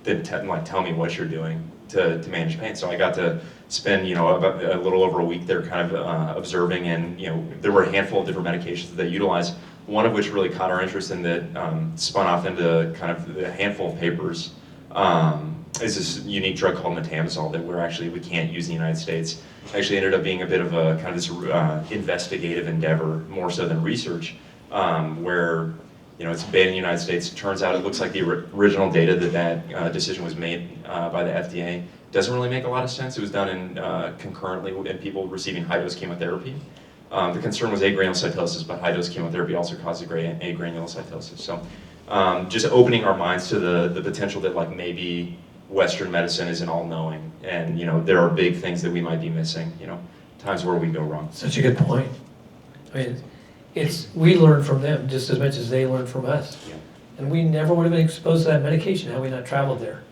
then tell me what you're doing to manage pain. So I got to spend, about a little over a week there kind of observing, and, there were a handful of different medications that they utilized, one of which really caught our interest and that spun off into kind of a handful of papers. Is this unique drug called metamizole that we can't use in the United States. Actually ended up being a bit of a kind of this investigative endeavor, more so than research, where it's banned in the United States. It turns out it looks like the original data that decision was made by the FDA doesn't really make a lot of sense. It was done in concurrently in people receiving high-dose chemotherapy. The concern was agranulocytosis, but high-dose chemotherapy also causes agranulocytosis. So just opening our minds to the potential that maybe Western medicine isn't all-knowing, and there are big things that we might be missing, times where we go wrong. Such a good point. I mean, we learn from them just as much as they learn from us. Yeah. And we never would have been exposed to that medication had we not traveled there.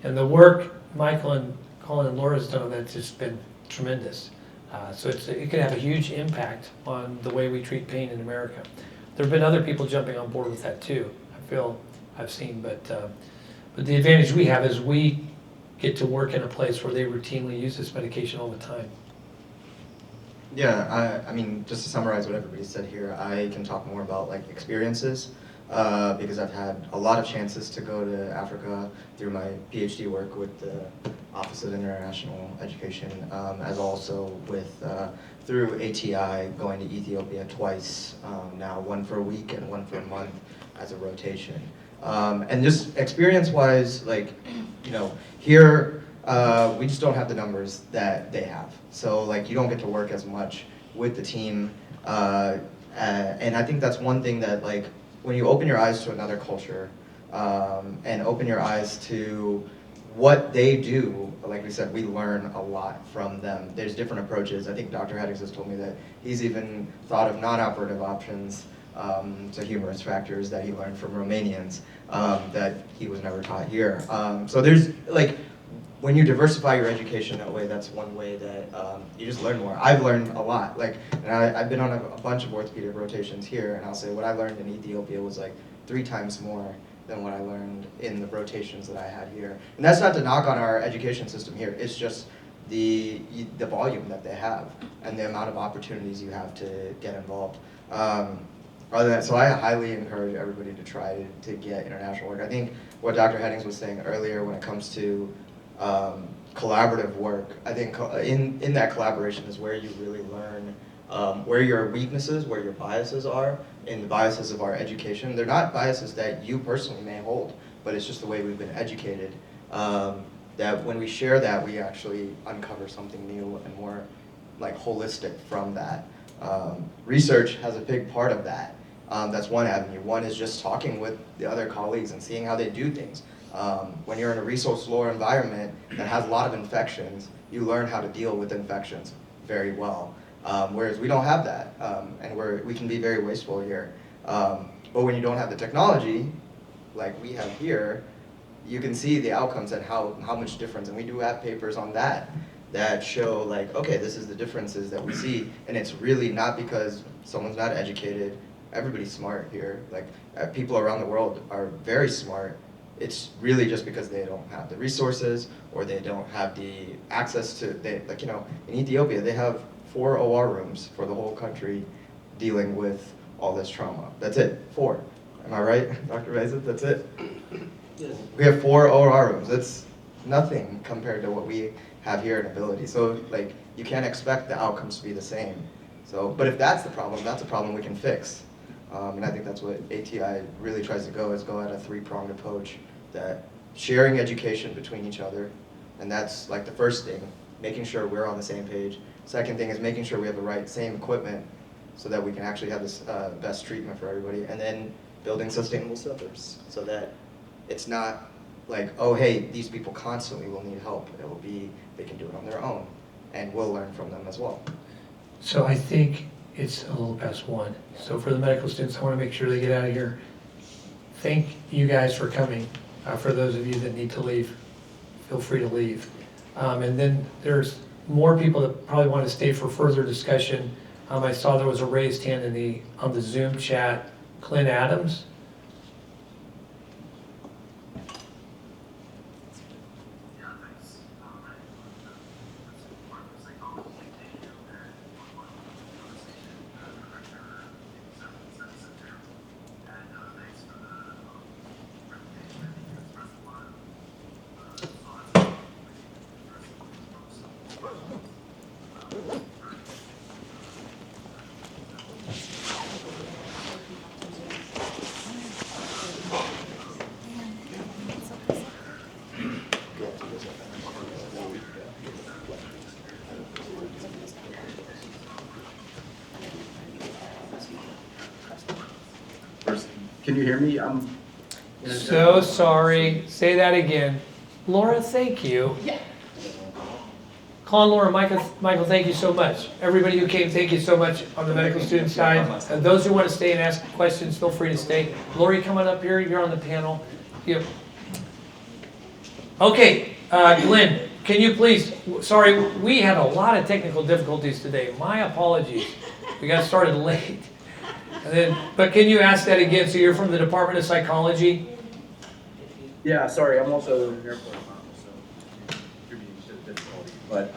And the work Michael and Colin and Laura has done on that's just been tremendous. So it can have a huge impact on the way we treat pain in America. There have been other people jumping on board with that too. I've seen, but the advantage we have is we get to work in a place where they routinely use this medication all the time. Yeah, I mean, just to summarize what everybody said here, I can talk more about experiences because I've had a lot of chances to go to Africa through my PhD work with the Office of International Education, as also with through ATI going to Ethiopia twice now, one for a week and one for a month as a rotation. And just experience-wise, here we just don't have the numbers that they have. So you don't get to work as much with the team. And I think that's one thing that when you open your eyes to another culture and open your eyes to what they do, like we said, we learn a lot from them. There's different approaches. I think Dr. Heddings has told me that he's even thought of non-operative options to humorous factors that he learned from Romanians that he was never taught here. So there's when you diversify your education that way, that's one way that you just learn more. I've learned a lot. And I've been on a bunch of orthopedic rotations here, and I'll say what I learned in Ethiopia was 3 times more than what I learned in the rotations that I had here. And that's not to knock on our education system here. It's just the volume that they have and the amount of opportunities you have to get involved. Other than that, so I highly encourage everybody to try to get international work. I think what Dr. Heddings was saying earlier when it comes to collaborative work, I think in that collaboration is where you really learn where your weaknesses, where your biases are, and the biases of our education. They're not biases that you personally may hold, but it's just the way we've been educated. That when we share that, we actually uncover something new and more holistic from that. Research has a big part of that. That's one avenue. One is just talking with the other colleagues and seeing how they do things. When you're in a resource-lower environment that has a lot of infections, you learn how to deal with infections very well. Whereas we don't have that, and we can be very wasteful here. But when you don't have the technology, like we have here, you can see the outcomes and how much difference. And we do have papers on that show okay, this is the differences that we see. And it's really not because someone's not educated. Everybody's smart here. People around the world are very smart. It's really just because they don't have the resources or they don't have the access to, in Ethiopia, they have 4 OR rooms for the whole country dealing with all this trauma. That's it, 4. Am I right, Dr. Beza? That's it? Yes. We have 4 OR rooms. That's nothing compared to what we have here in ability. So you can't expect the outcomes to be the same. So, but if that's the problem we can fix. And I think that's what ATI really tries to go at a 3-pronged approach, that sharing education between each other, and that's the first thing, making sure we're on the same page. Second thing is making sure we have the same equipment so that we can actually have this best treatment for everybody, and then building sustainable suburbs so that it's not oh hey, these people constantly will need help. It will be, they can do it on their own, and we'll learn from them as well. So I think it's a little past 1. So for the medical students, I want to make sure they get out of here. Thank you guys for coming. For those of you that need to leave, feel free to leave. And then there's more people that probably want to stay for further discussion. I saw there was a raised hand on the Zoom chat. Clint Adams. Can you hear me? So sorry. Say that again. Laura, thank you. Yeah. Colin, Laura, Michael, thank you so much. Everybody who came, thank you so much on the medical student side. Those who want to stay and ask questions, feel free to stay. Lori, come on up here. You're on the panel. Yep. Okay, Glenn, can you please, sorry, we had a lot of technical difficulties today. My apologies. We got started late. But can you ask that again? So you're from the Department of Psychology? Yeah, sorry, I'm also an airport mom, so contributing to the difficulty. But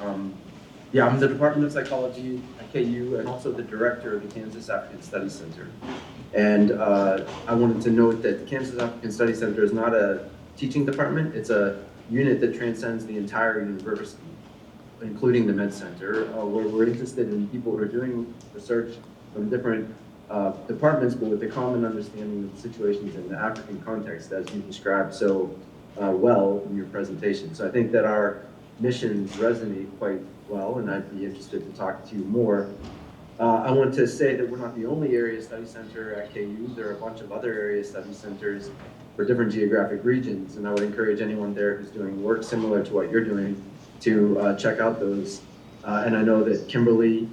yeah, I'm the Department of Psychology at KU and also the director of the Kansas African Studies Center. And I wanted to note that the Kansas African Studies Center is not a teaching department. It's a unit that transcends the entire university, including the Med Center, where we're interested in people who are doing research from different departments, but with a common understanding of the situations in the African context, as you described so well in your presentation. So I think that our missions resonate quite well, and I'd be interested to talk to you more. I want to say that we're not the only area study center at KU. There are a bunch of other area study centers for different geographic regions, and I would encourage anyone there who's doing work similar to what you're doing to check out those. And I know that Kimberly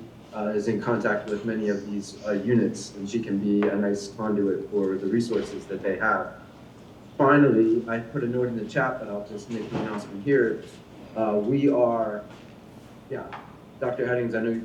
is in contact with many of these units, and she can be a nice conduit for the resources that they have. Finally, I put a note in the chat, but I'll just make the announcement here. We are, Dr. Heddings, I know you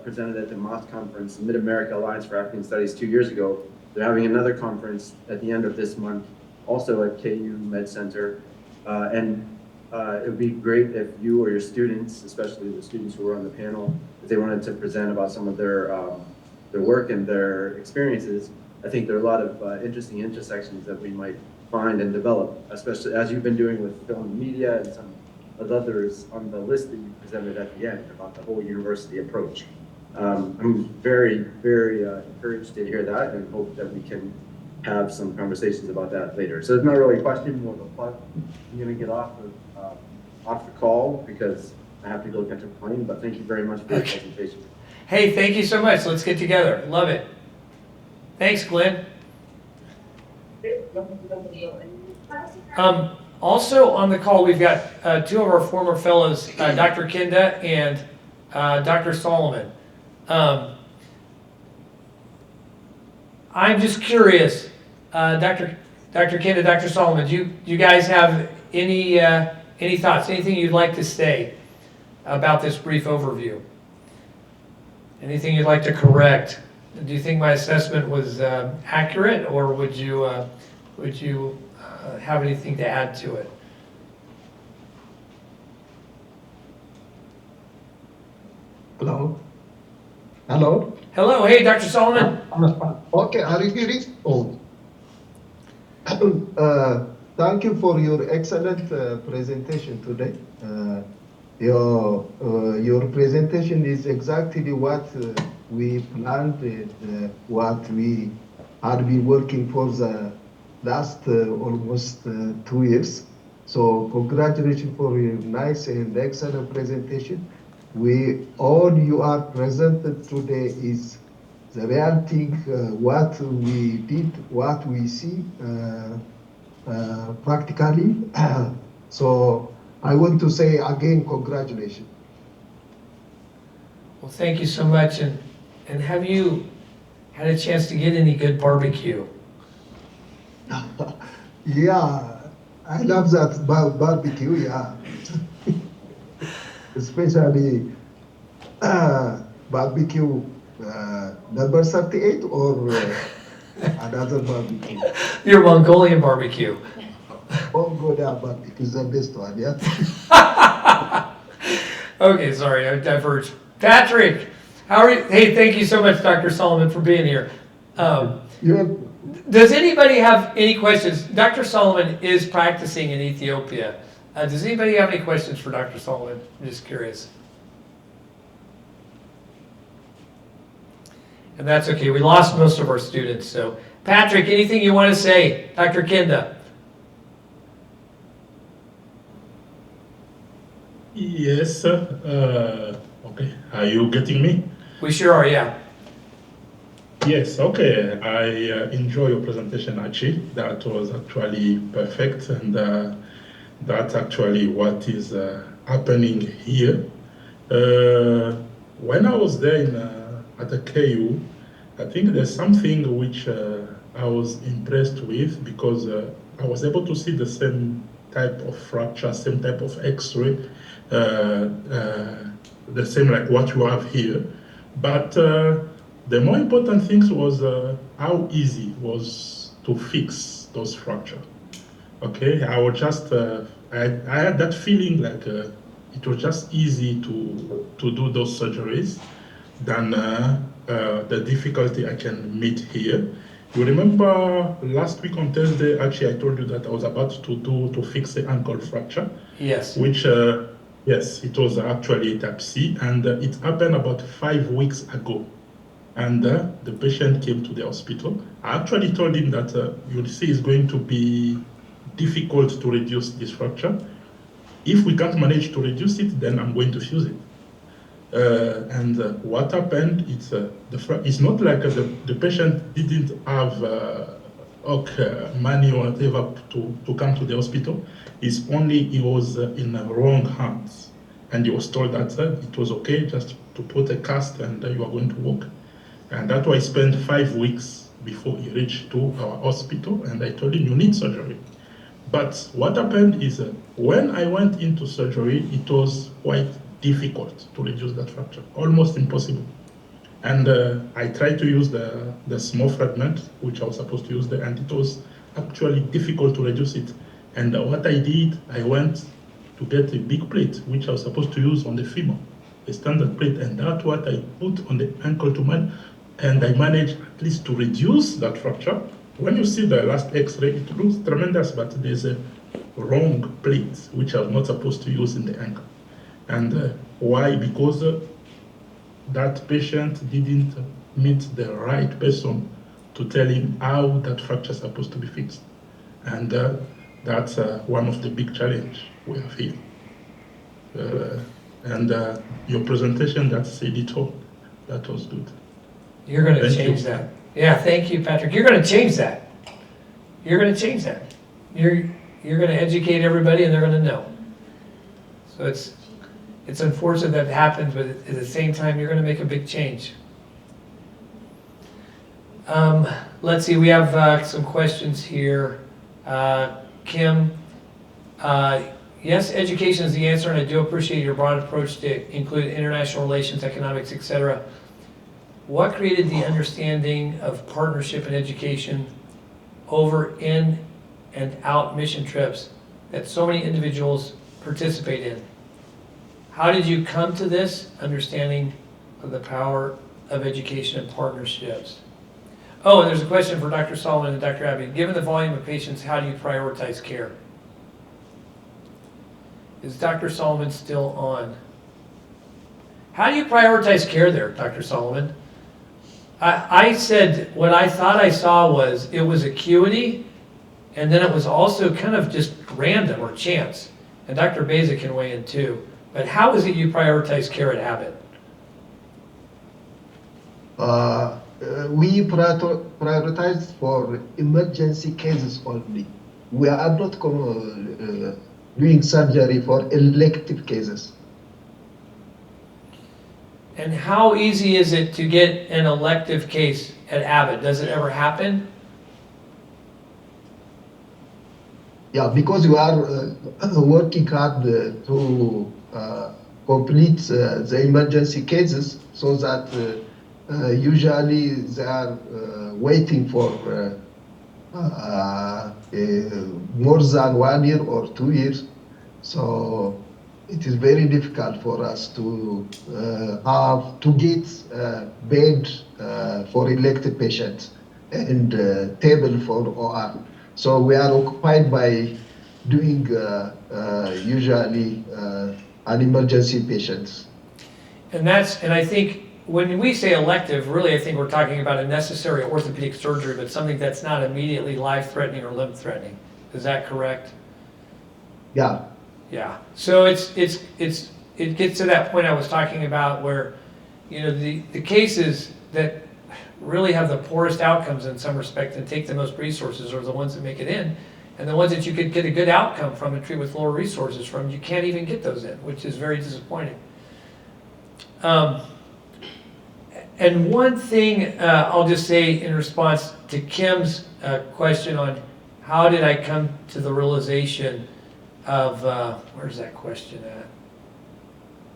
presented at the MOTH conference, the Mid-America Alliance for African Studies 2 years ago. They're having another conference at the end of this month, also at KU Med Center. It would be great if you or your students, especially the students who were on the panel, if they wanted to present about some of their work and their experiences. I think there are a lot of interesting intersections that we might find and develop, especially as you've been doing with film and media and some of others on the list that you presented at the end about the whole university approach. I'm very, very encouraged to hear that and hope that we can have some conversations about that later. So it's not really a question, more of a plug. I'm going to get off the call because I have to go catch a plane, but thank you very much for your presentation. Hey, thank you so much. Let's get together. Love it. Thanks, Glenn. Also on the call, we've got two of our former fellows, Dr. Kinda and Dr. Solomon. I'm just curious, Dr. Kinda, Dr. Solomon, do you guys have any thoughts, anything you'd like to say about this brief overview? Anything you'd like to correct? Do you think my assessment was accurate, or would you have anything to add to it? Hello? Hello? Hello, hey, Dr. Solomon. Okay, are you hearing? Oh. Thank you for your excellent presentation today. Your presentation is exactly what we planned and what we had been working for the last almost 2 years. So congratulations for your nice and excellent presentation. All you are presented today is the real thing, what we did, what we see practically. So I want to say again, congratulations. Well, thank you so much. And have you had a chance to get any good barbecue? Yeah, I love that barbecue, yeah. Especially barbecue number 38 or another barbecue. Your Mongolian barbecue. Mongolian barbecue is the best one, yeah. Okay, sorry, I diverged. Patrick, how are you? Hey, thank you so much, Dr. Solomon, for being here. Does anybody have any questions? Dr. Solomon is practicing in Ethiopia. Does anybody have any questions for Dr. Solomon? I'm just curious. And that's okay. We lost most of our students. So, Patrick, anything you want to say? Dr. Kinda. Yes, okay. Are you getting me? We sure are, yeah. Yes, okay. I enjoy your presentation, Archie. That was actually perfect, and that's actually what is happening here. When I was there at the KU, I think there's something which I was impressed with because I was able to see the same type of fracture, same type of X-ray, the same like what you have here. But the more important thing was how easy it was to fix those fractures. Okay, I was just, I had that feeling like it was just easy to do those surgeries than the difficulty I can meet here. You remember last week on Thursday, actually I told you that I was about to fix the ankle fracture. Yes. Which, yes, it was actually type C, and it happened about 5 weeks ago. And the patient came to the hospital. I actually told him that you'll see it's going to be difficult to reduce this fracture. If we can't manage to reduce it, then I'm going to fuse it. And what happened, it's not like the patient didn't have money or whatever to come to the hospital. It's only he was in the wrong hands. And he was told that it was okay just to put a cast and you are going to walk. And that's why I spent 5 weeks before he reached to our hospital, and I told him, you need surgery. But what happened is when I went into surgery, it was quite difficult to reduce that fracture, almost impossible. And I tried to use the small fragment, which I was supposed to use there, and it was actually difficult to reduce it. And what I did, I went to get a big plate, which I was supposed to use on the femur, a standard plate, and that's what I put on the ankle to man, and I managed at least to reduce that fracture. When you see the last X-ray, it looks tremendous, but there's a wrong plate, which I was not supposed to use in the ankle. And why? Because that patient didn't meet the right person to tell him how that fracture is supposed to be fixed. And that's one of the big challenges we have here. And your presentation, that said it all. That was good. You're going to Thank change you. that. Yeah, thank you, Patrick. You're going to change that. You're going to change that. You're going to educate everybody, and they're going to know. So it's unfortunate that happens, but at the same time, you're going to make a big change. Let's see, we have some questions here. Kim, yes, education is the answer, and I do appreciate your broad approach to include international relations, economics, etc. What created the understanding of partnership and education over in and out mission trips that so many individuals participate in? How did you come to this understanding of the power of education and partnerships? Oh, and there's a question for Dr. Solomon and Dr. Abbey. Given the volume of patients, how do you prioritize care? Is Dr. Solomon still on? How do you prioritize care there, Dr. Solomon? I said what I thought I saw was it was acuity, and then it was also kind of just random or chance. And Dr. Beza can weigh in too. But how is it you prioritize care at Abbott? We prioritize for emergency cases only. We are not doing surgery for elective cases. And how easy is it to get an elective case at Abbott? Does it ever happen? Yeah, because we are working hard to complete the emergency cases, so that usually they are waiting for more than 1 year or 2 years. So it is very difficult for us to have to get bed for elective patients and table for OR. So we are occupied by doing usually an emergency patients. And I think when we say elective, really I think we're talking about a necessary orthopedic surgery, but something that's not immediately life-threatening or limb-threatening. Is that correct? Yeah. Yeah. So it gets to that point I was talking about where, you know, the cases that really have the poorest outcomes in some respect and take the most resources are the ones that make it in. And the ones that you could get a good outcome from and treat with lower resources from, you can't even get those in, which is very disappointing. And one thing I'll just say in response to Kim's question on how did I come to the realization of, where's that question at?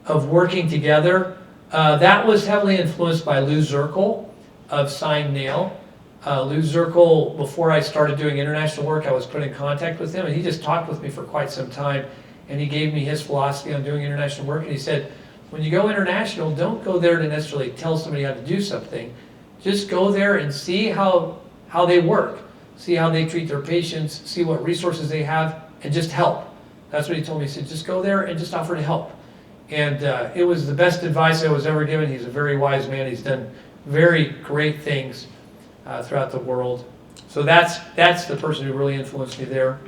Of working together. That was heavily influenced by Lou Zirkle of Sign Nail. Lou Zirkle, before I started doing international work, I was put in contact with him, and he just talked with me for quite some time, and he gave me his philosophy on doing international work, and he said, when you go international, don't go there to necessarily tell somebody how to do something. Just go there and see how they work, see how they treat their patients, see what resources they have, and just help. That's what he told me. He said, just go there and just offer to help. And it was the best advice I was ever given. He's a very wise man. He's done very great things throughout the world. So that's the person who really influenced me there.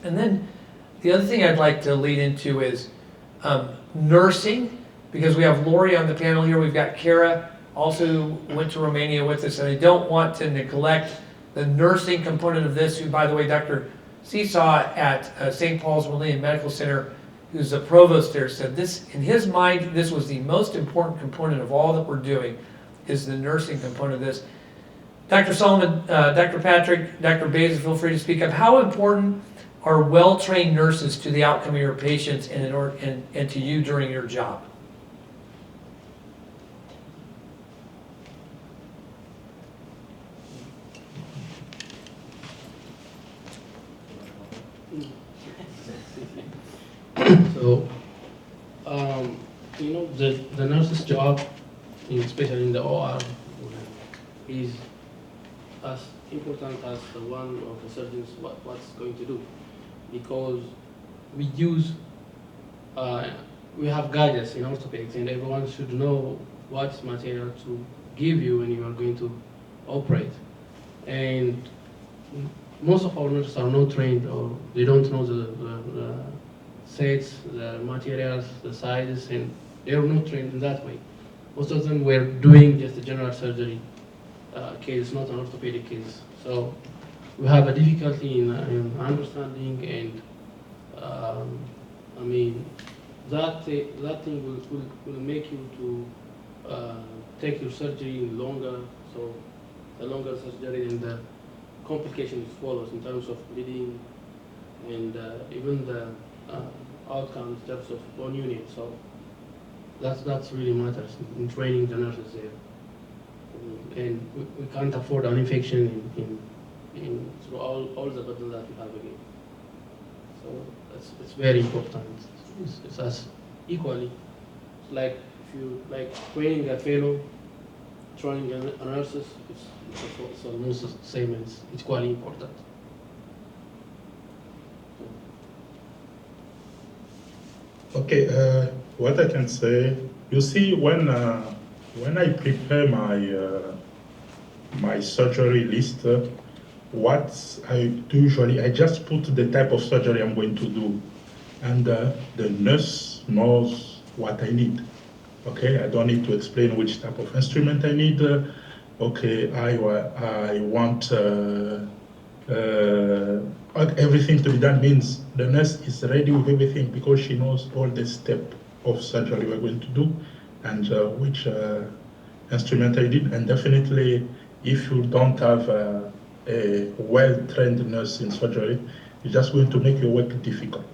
And then the other thing I'd like to lead into is nursing, because we have Lauri on the panel here. We've got Kara, also went to Romania with us, and I don't want to neglect the nursing component of this, who, by the way, Dr. Seesaw at St. Paul's Millennium Medical Center, who's the provost there, said this, in his mind, this was the most important component of all that we're doing, is the nursing component of this. Dr. Solomon, Dr. Patrick, Dr. Beza, feel free to speak up. How important are well-trained nurses to the outcome of your patients and to you during your job? So, you know, the nurse's job, especially in the OR, is as important as the one of the surgeons what's going to do, because we use we have guidance in orthopedics, and everyone should know what material to give you when you are going to operate. And most of our nurses are not trained, or they don't know the sets, the materials, the sizes, and they are not trained in that way. Most of them were doing just a general surgery case, not an orthopedic case. So we have a difficulty in understanding, and I mean, that thing will make you to take your surgery longer. So the longer surgery and the complications follows in terms of bleeding and even the outcomes in terms of bone unit. So that's really matters in training the nurses there. And we can't afford an infection in through all the battle that we have again. So it's very important. It's as equally. It's like if you like training a fellow, training a nurses, it's almost the same. It's equally important. Okay, what I can say, you see, when I prepare my surgery list, what I do usually, I just put the type of surgery I'm going to do, and the nurse knows what I need. Okay, I don't need to explain which type of instrument I need. Okay, I want everything to be done, means the nurse is ready with everything because she knows all the steps of surgery we're going to do and which instrument I need. And definitely, if you don't have a well-trained nurse in surgery, it's just going to make your work difficult.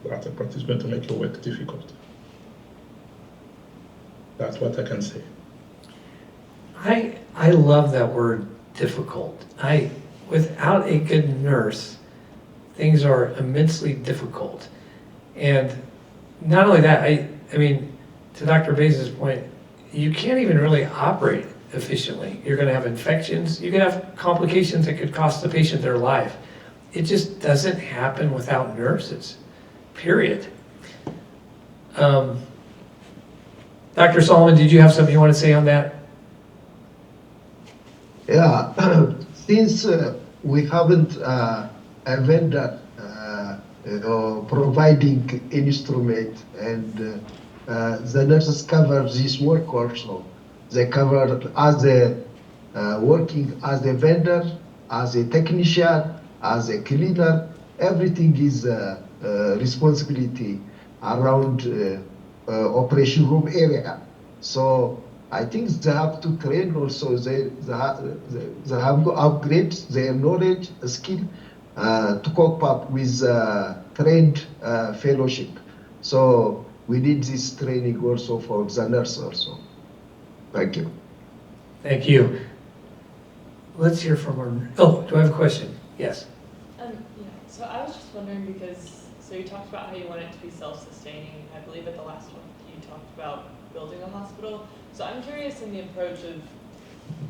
That is going to make your work difficult. That's what I can say. I love that word, difficult. Without a good nurse, things are immensely difficult. And not only that, I mean, to Dr. Beza's point, you can't even really operate efficiently. You're going to have infections. You can have complications that could cost the patient their life. It just doesn't happen without nurses, period. Dr. Solomon, did you have something you want to say on that? Yeah, since we haven't a vendor providing instrument, and the nurses cover this work also, They cover as a working as a vendor, as a technician, as a cleaner. Everything is responsibility around operation room area. So I think they have to train also. They have to upgrade their knowledge, skill to cope up with trained fellowship. So we need this training also for the nurse also. Thank you. Thank you. Let's hear from our, oh, do I have a question? Yes. Yeah, so I was just wondering because, so you talked about how you want it to be self-sustaining. I believe at the last one you talked about building a hospital. So I'm curious in the approach of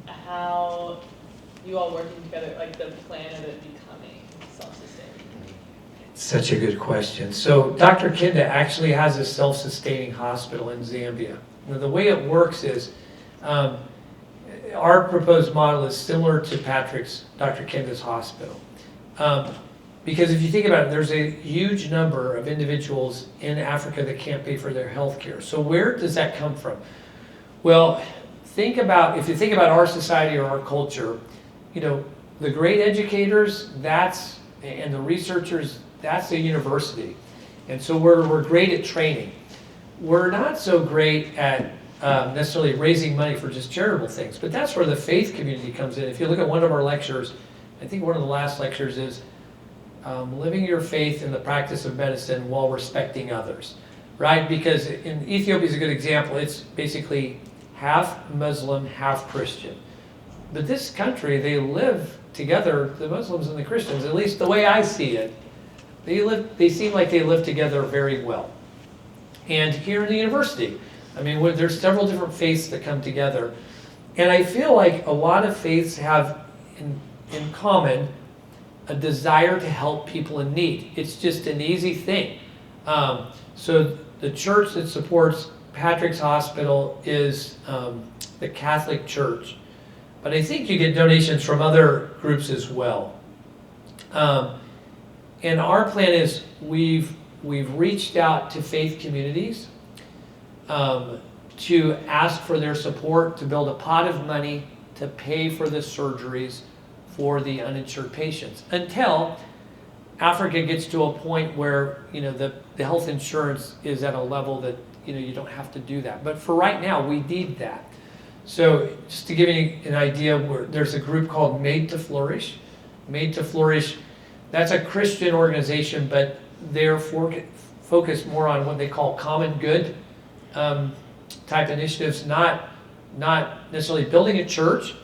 how you all working together, like the plan of it becoming self-sustaining. Such a good question. So Dr. Kinda actually has a self-sustaining hospital in Zambia. Now, the way it works is, our proposed model is similar to Dr. Kinda's hospital. Because if you think about it, there's a huge number of individuals in Africa that can't pay for their health care. So where does that come from? Well, if you think about our society or our culture, the great educators, and the researchers, that's the university. And so we're great at training. We're not so great at necessarily raising money for just charitable things, but that's where the faith community comes in. If you look at one of our lectures, I think one of the last lectures is living your faith in the practice of medicine while respecting others, right? Because in Ethiopia is a good example. It's basically half Muslim, half Christian. But this country, they live together, the Muslims and the Christians, at least the way I see it. They seem like they live together very well. And here in the university, I mean, there's several different faiths that come together. And I feel like a lot of faiths have in common a desire to help people in need. It's just an easy thing. So the church that supports Patrick's Hospital is the Catholic Church. But I think you get donations from other groups as well. And our plan is we've reached out to faith communities to ask for their support to build a pot of money to pay for the surgeries for the uninsured patients until Africa gets to a point where the health insurance is at a level that you don't have to do that. But for right now, we need that. So just to give you an idea, there's a group called Made to Flourish. Made to Flourish, that's a Christian organization, but they're focused more on what they call common good type initiatives, not necessarily building a church,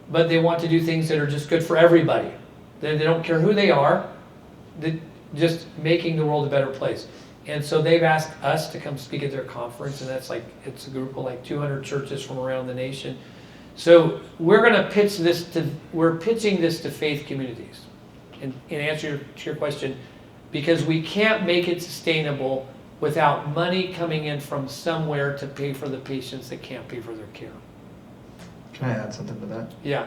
but they want to do things that are just good for everybody. They don't care who they are, just making the world a better place. And so they've asked us to come speak at their conference, and it's a group of like 200 churches from around the nation. So we're going to pitching this to faith communities. And answer to your question, because we can't make it sustainable without money coming in from somewhere to pay for the patients that can't pay for their care. Can I add something to that? Yeah.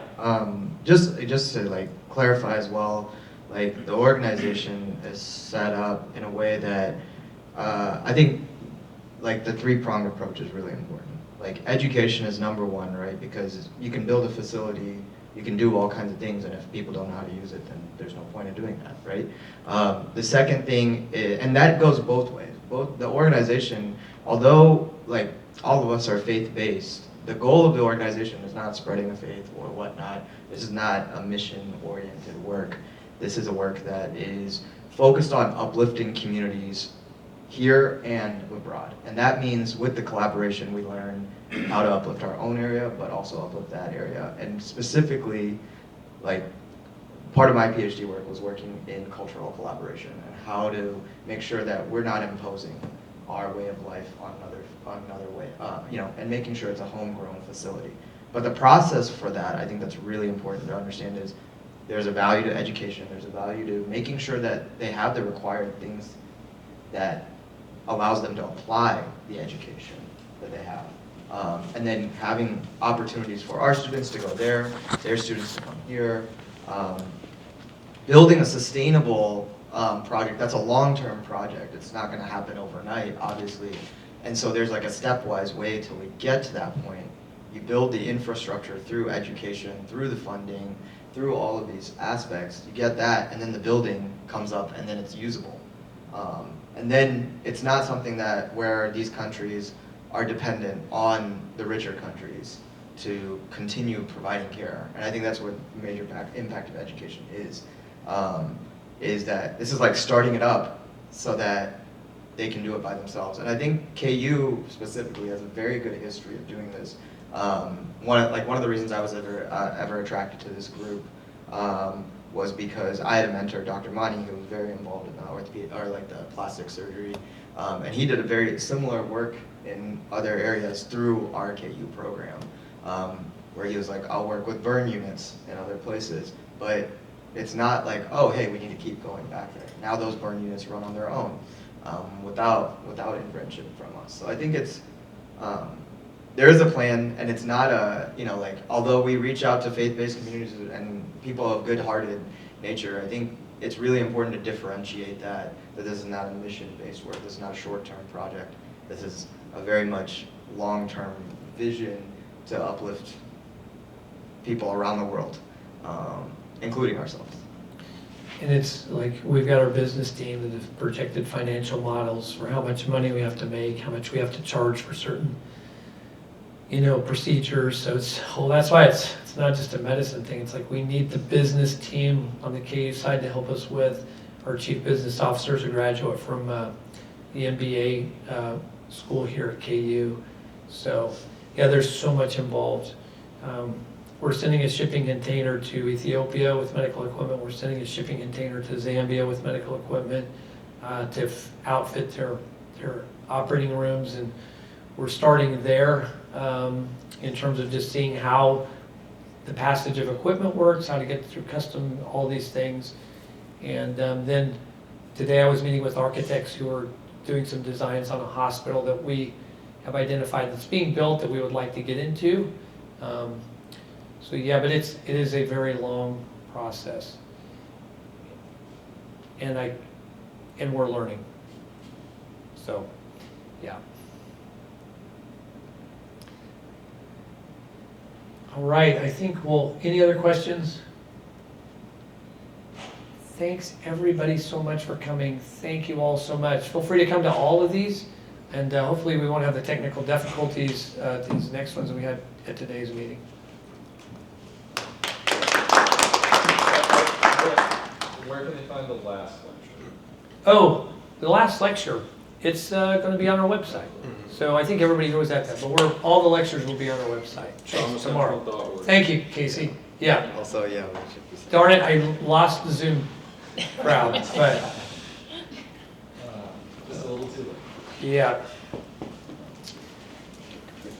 Just to clarify as well, the organization is set up in a way that I think the three-pronged approach is really important. Education is number one, right? Because you can build a facility, you can do all kinds of things, and if people don't know how to use it, then there's no point in doing that, right? The second thing is, and that goes both ways. Both the organization, although all of us are faith-based, the goal of the organization is not spreading the faith or whatnot. This is not a mission-oriented work. This is a work that is focused on uplifting communities here and abroad. And that means with the collaboration, we learn how to uplift our own area, but also uplift that area. And specifically, part of my PhD work was working in cultural collaboration and how to make sure that we're not imposing our way of life on another way, and making sure it's a homegrown facility. But the process for that, I think that's really important to understand, is there's a value to education, there's a value to making sure that they have the required things that allows them to apply the education that they have. And then having opportunities for our students to go there, their students to come here. Building a sustainable project, that's a long-term project. It's not gonna happen overnight, obviously. And so there's a stepwise way till we get to that point. you build the infrastructure through education, through the funding, through all of these aspects, you get that, and then the building comes up, and then it's usable. And then it's not something that where these countries are dependent on the richer countries to continue providing care. And I think that's what major impact of education is that this is like starting it up so that they can do it by themselves. And I think KU specifically has a very good history of doing this. One of the reasons I was ever attracted to this group was because I had a mentor, Dr. Mani, who was very involved in the plastic surgery, and he did a very similar work in other areas through our KU program, where he was like, I'll work with burn units in other places, but it's not like, oh, hey, we need to keep going back there. Now those burn units run on their own, without intervention from us. So I think it's, there is a plan, and it's not although we reach out to faith-based communities and people of good-hearted nature, I think it's really important to differentiate that this is not a mission-based work, this is not a short-term project, this is a very much long-term vision to uplift people around the world, including ourselves. And it's like, we've got our business team that have projected financial models for how much money we have to make, how much we have to charge for certain, procedures. So that's why it's not just a medicine thing. It's like we need the business team on the KU side to help us with. Our chief business officer is a graduate from the MBA school here at KU. So yeah, there's so much involved. We're sending a shipping container to Ethiopia with medical equipment. We're sending a shipping container to Zambia with medical equipment to outfit their operating rooms. And we're starting there in terms of just seeing how the passage of equipment works, how to get through custom, all these things. And then today I was meeting with architects who are doing some designs on a hospital that we have identified that's being built that we would like to get into. So yeah, but it is a very long process, and we're learning. So, yeah. All right, I think any other questions? Thanks everybody so much for coming. Thank you all so much. Feel free to come to all of these, and hopefully we won't have the technical difficulties these next ones that we had at today's meeting. Where can they find the last lecture? Oh, the last lecture. It's going to be on our website. So I think everybody knows that, but all the lectures will be on our website tomorrow. Thank you, Casey. Yeah. Also, yeah, we should be saying. Darn it, I lost the Zoom crowd, but Just a little too late. yeah.